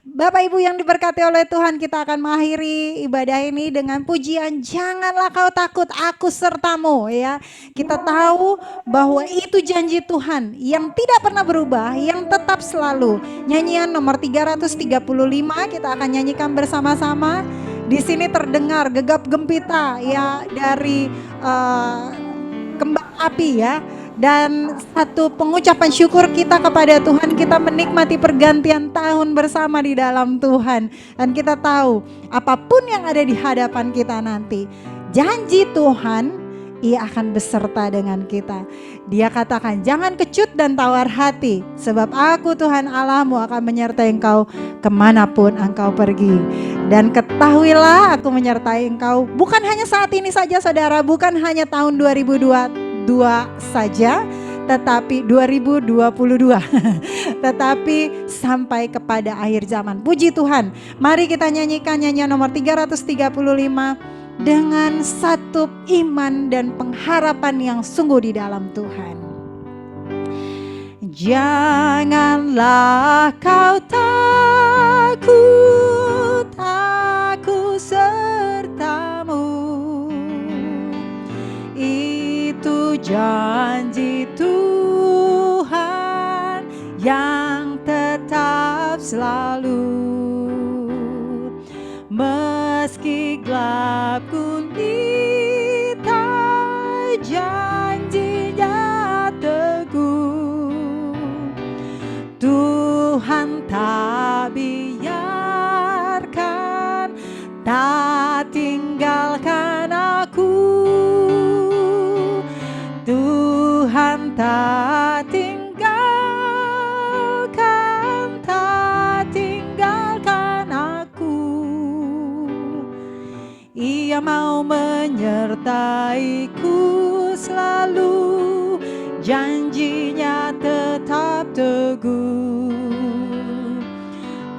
Bapak Ibu yang diberkati oleh Tuhan, kita akan mengakhiri ibadah ini dengan pujian Janganlah Kau Takut, Aku Sertamu, ya. Kita tahu bahwa itu janji Tuhan yang tidak pernah berubah, yang tetap selalu. Nyanyian nomor 335 kita akan nyanyikan bersama-sama. Di sini terdengar gegap gempita ya dari kembang api ya. Dan satu pengucapan syukur kita kepada Tuhan, kita menikmati pergantian tahun bersama di dalam Tuhan. Dan kita tahu apapun yang ada di hadapan kita nanti, janji Tuhan, Ia akan beserta dengan kita. Dia katakan, jangan kecut dan tawar hati, sebab aku Tuhan Allahmu akan menyertai engkau kemanapun engkau pergi. Dan ketahuilah aku menyertai engkau, bukan hanya saat ini saja saudara, bukan hanya tahun 2022 saja, tetapi 2022 tetapi sampai kepada akhir zaman. Puji Tuhan. Mari kita nyanyikan nyanyian nomor 335 dengan satu iman dan pengharapan yang sungguh di dalam Tuhan. Janganlah kau takut, aku sertamu. Itu janji Tuhan yang tetap selalu. Meski gelap gulita, janjinya teguh. Tuhan tak biarkan, tak tinggalkan aku. Tuhan tak tinggalkan, tak tinggalkan aku. Ia mau menyertaiku selalu, janjinya tetap teguh.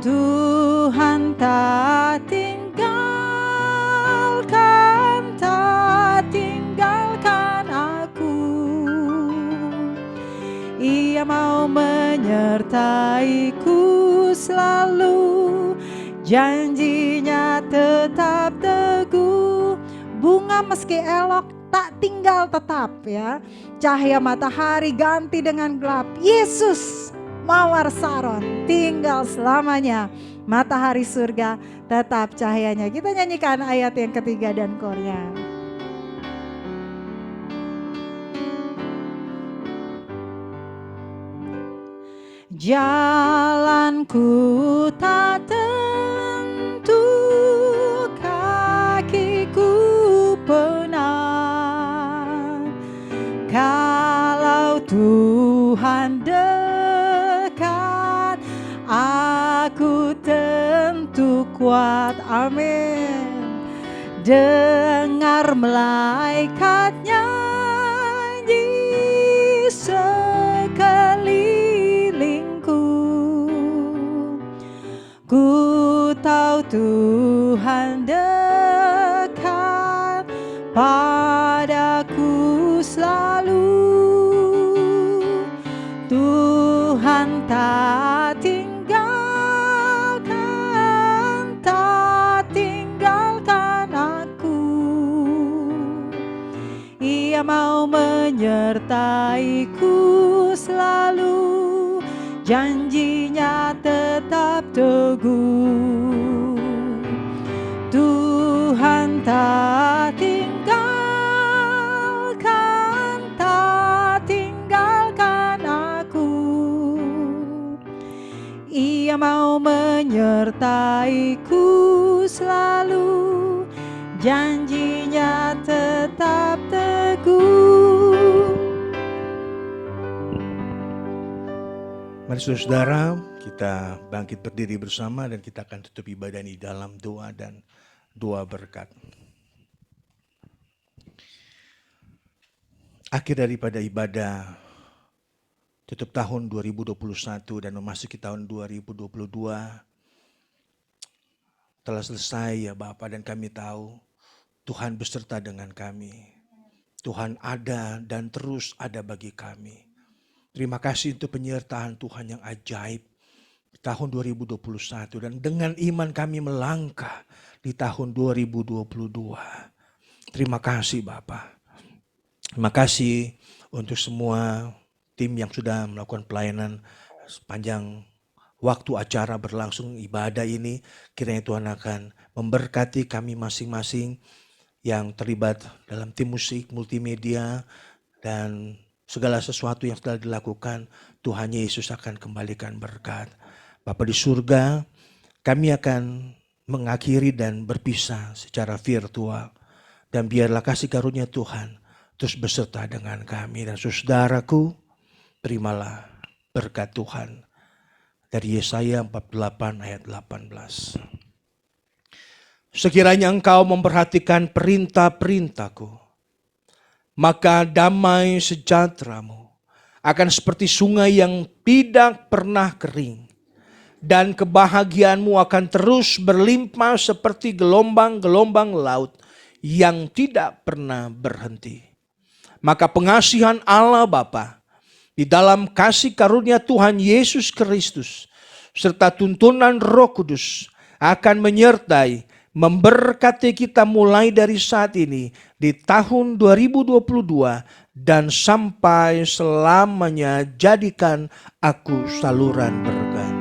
Tuhan tak tinggalkan, tak tinggalkan aku. Ia mau menyertaiku selalu, janjinya tetap teguh. Bunga meski elok tak tinggal tetap ya. Cahaya matahari ganti dengan gelap, Yesus mawar Saron tinggal selamanya. Matahari surga tetap cahayanya. Kita nyanyikan ayat yang ketiga dan kornya. Jalanku tak tentu, kakiku penat. Kalau Tuhan dekat, aku tentu kuat. Amin. Dengar malaikat nyanyi sekelilingku. Ku tahu Tuhan dekat padaku selalu. Tuhan tak tinggalkan, tak tinggalkan aku. Ia mau menyertaiku selalu, janjinya tetap teguh. Tuhan tak tinggalkan, tak tinggalkan aku. Ia mau menyertaiku selalu, janjinya tetap teguh. Mari saudara, kita bangkit berdiri bersama dan kita akan tutup ibadah ini dalam doa dan doa berkat. Akhir daripada ibadah tutup tahun 2021 dan memasuki tahun 2022 telah selesai ya Bapak, dan kami tahu Tuhan beserta dengan kami. Tuhan ada dan terus ada bagi kami. Terima kasih untuk penyertaan Tuhan yang ajaib di tahun 2021, dan dengan iman kami melangkah di tahun 2022. Terima kasih Bapak. Terima kasih untuk semua tim yang sudah melakukan pelayanan sepanjang waktu acara berlangsung ibadah ini. Kiranya Tuhan akan memberkati kami masing-masing yang terlibat dalam tim musik, multimedia, dan segala sesuatu yang telah dilakukan. Tuhan Yesus akan kembalikan berkat. Bapa di surga, kami akan mengakhiri dan berpisah secara virtual. Dan biarlah kasih karunia Tuhan terus beserta dengan kami. Dan saudaraku, terimalah berkat Tuhan dari Yesaya 48 ayat 18. Sekiranya engkau memperhatikan perintah-perintahku, maka damai sejahteramu akan seperti sungai yang tidak pernah kering, dan kebahagiaanmu akan terus berlimpah seperti gelombang-gelombang laut yang tidak pernah berhenti. Maka pengasihan Allah Bapa di dalam kasih karunia Tuhan Yesus Kristus serta tuntunan Roh Kudus akan menyertai, memberkati kita mulai dari saat ini di tahun 2022 dan sampai selamanya. Jadikan aku saluran berkat.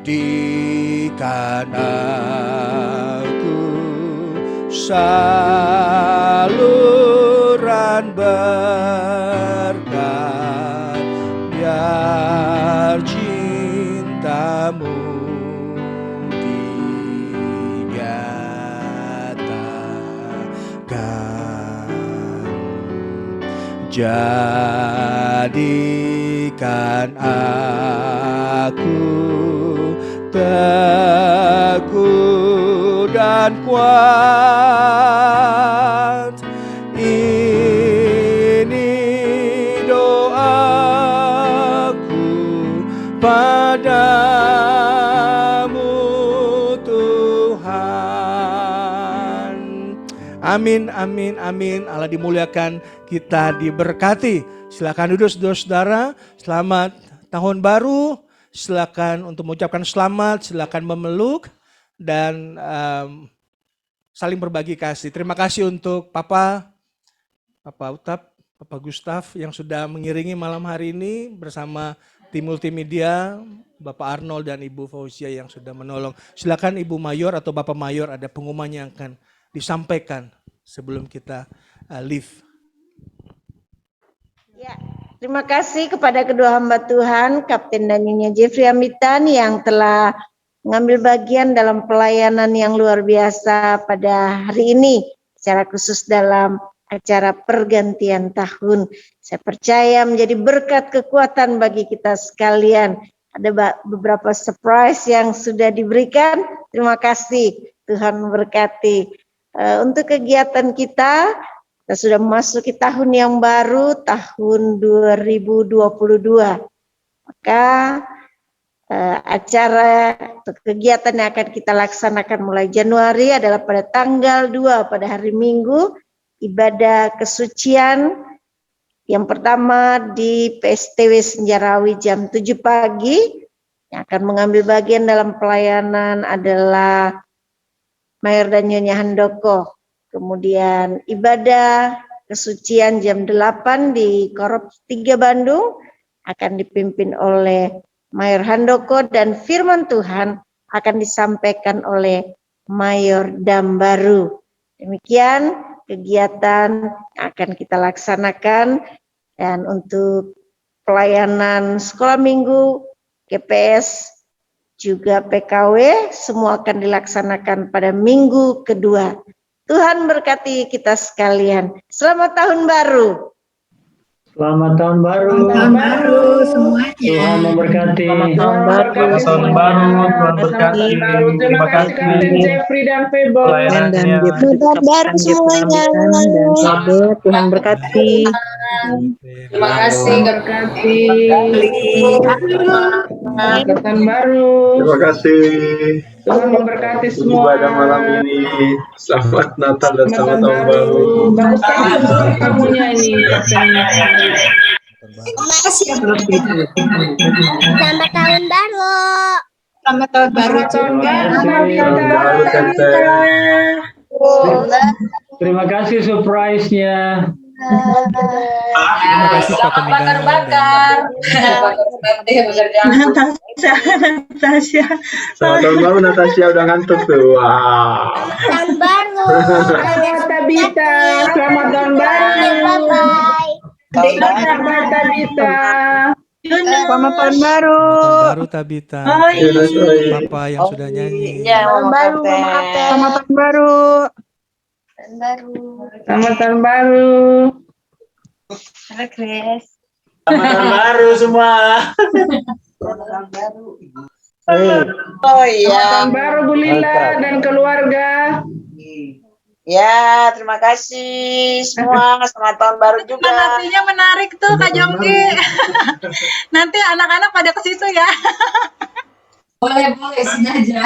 Jadikan aku saluran berkat, biar cintamu dinyatakan. Jadikan aku teguh dan kuat. Ini doaku padamu Tuhan. Amin, amin, amin. Allah dimuliakan, kita diberkati. Silakan duduk saudara-saudara. Selamat tahun baru. Silakan untuk mengucapkan selamat, silakan memeluk dan saling berbagi kasih. Terima kasih untuk Papa Utap, Papa Gustaf yang sudah mengiringi malam hari ini bersama tim multimedia, Bapak Arnold dan Ibu Fauzia yang sudah menolong. Silakan Ibu Mayor atau Bapak Mayor, ada pengumuman yang akan disampaikan sebelum kita leave. Ya, terima kasih kepada kedua hamba Tuhan, Kapten dan Nyonya Jeffrey Amitan yang telah mengambil bagian dalam pelayanan yang luar biasa pada hari ini, secara khusus dalam acara pergantian tahun. Saya percaya menjadi berkat kekuatan bagi kita sekalian. Ada beberapa surprise yang sudah diberikan. Terima kasih, Tuhan memberkati. Untuk kegiatan kita sudah memasuki tahun yang baru, tahun 2022. Maka acara atau kegiatan yang akan kita laksanakan mulai Januari adalah pada tanggal 2 pada hari Minggu, ibadah kesucian. Yang pertama di PSTW Senjarawi jam 7 pagi. Yang akan mengambil bagian dalam pelayanan adalah Mayor dan Nyonya Handoko. Kemudian ibadah kesucian jam 8 di Korps 3 Bandung akan dipimpin oleh Mayor Handoko, dan firman Tuhan akan disampaikan oleh Mayor Dambaru. Demikian kegiatan yang akan kita laksanakan. Dan untuk pelayanan sekolah minggu GPS, juga PKW, semua akan dilaksanakan pada minggu kedua. Tuhan berkati kita sekalian. Selamat tahun baru. Selamat tahun baru. Tahun baru semuanya. Tuhan memberkati. Selamat tahun baru, Tuhan berkati. Terima kasih Kapten Jeffrey dan Febo. pelayanannya. Selamat baru semuanya. Tuhan berkati. Terima kasih. Berkati. Angkatan baru. Terima kasih. Tuhan memberkati semua. Ibadah malam ini. Selamat Natal dan selamat tahun baru. Bagus sekali semua tamunya ini. Selamat tahun baru. Selamat tahun baru. Selamat tahun Tahun baru, Tete. Terima kasih surprise-nya. Terima kasih Pak Komandan. Natasha. Selamat tahun baru, Natasha udah ngantuk tuh. Wow. Tahun baru. Selamat Tabita. Selamat tahun baru. Selamat Tabita. Selamat tahun baru. Baru Tabita. Oh, iya. Terima kasih Papa yang sudah nyanyi. Tahun baru, Selamat tahun baru. Selamat tahun baru. Halo Chris. Selamat tahun baru semua. Oh iya. Selamat tahun baru Bu Lila dan keluarga. Ya, terima kasih semua. Selamat tahun baru juga. Nantinya menarik tuh Kak Jongki. Nanti anak-anak pada ke situ ya. Boleh, sini aja.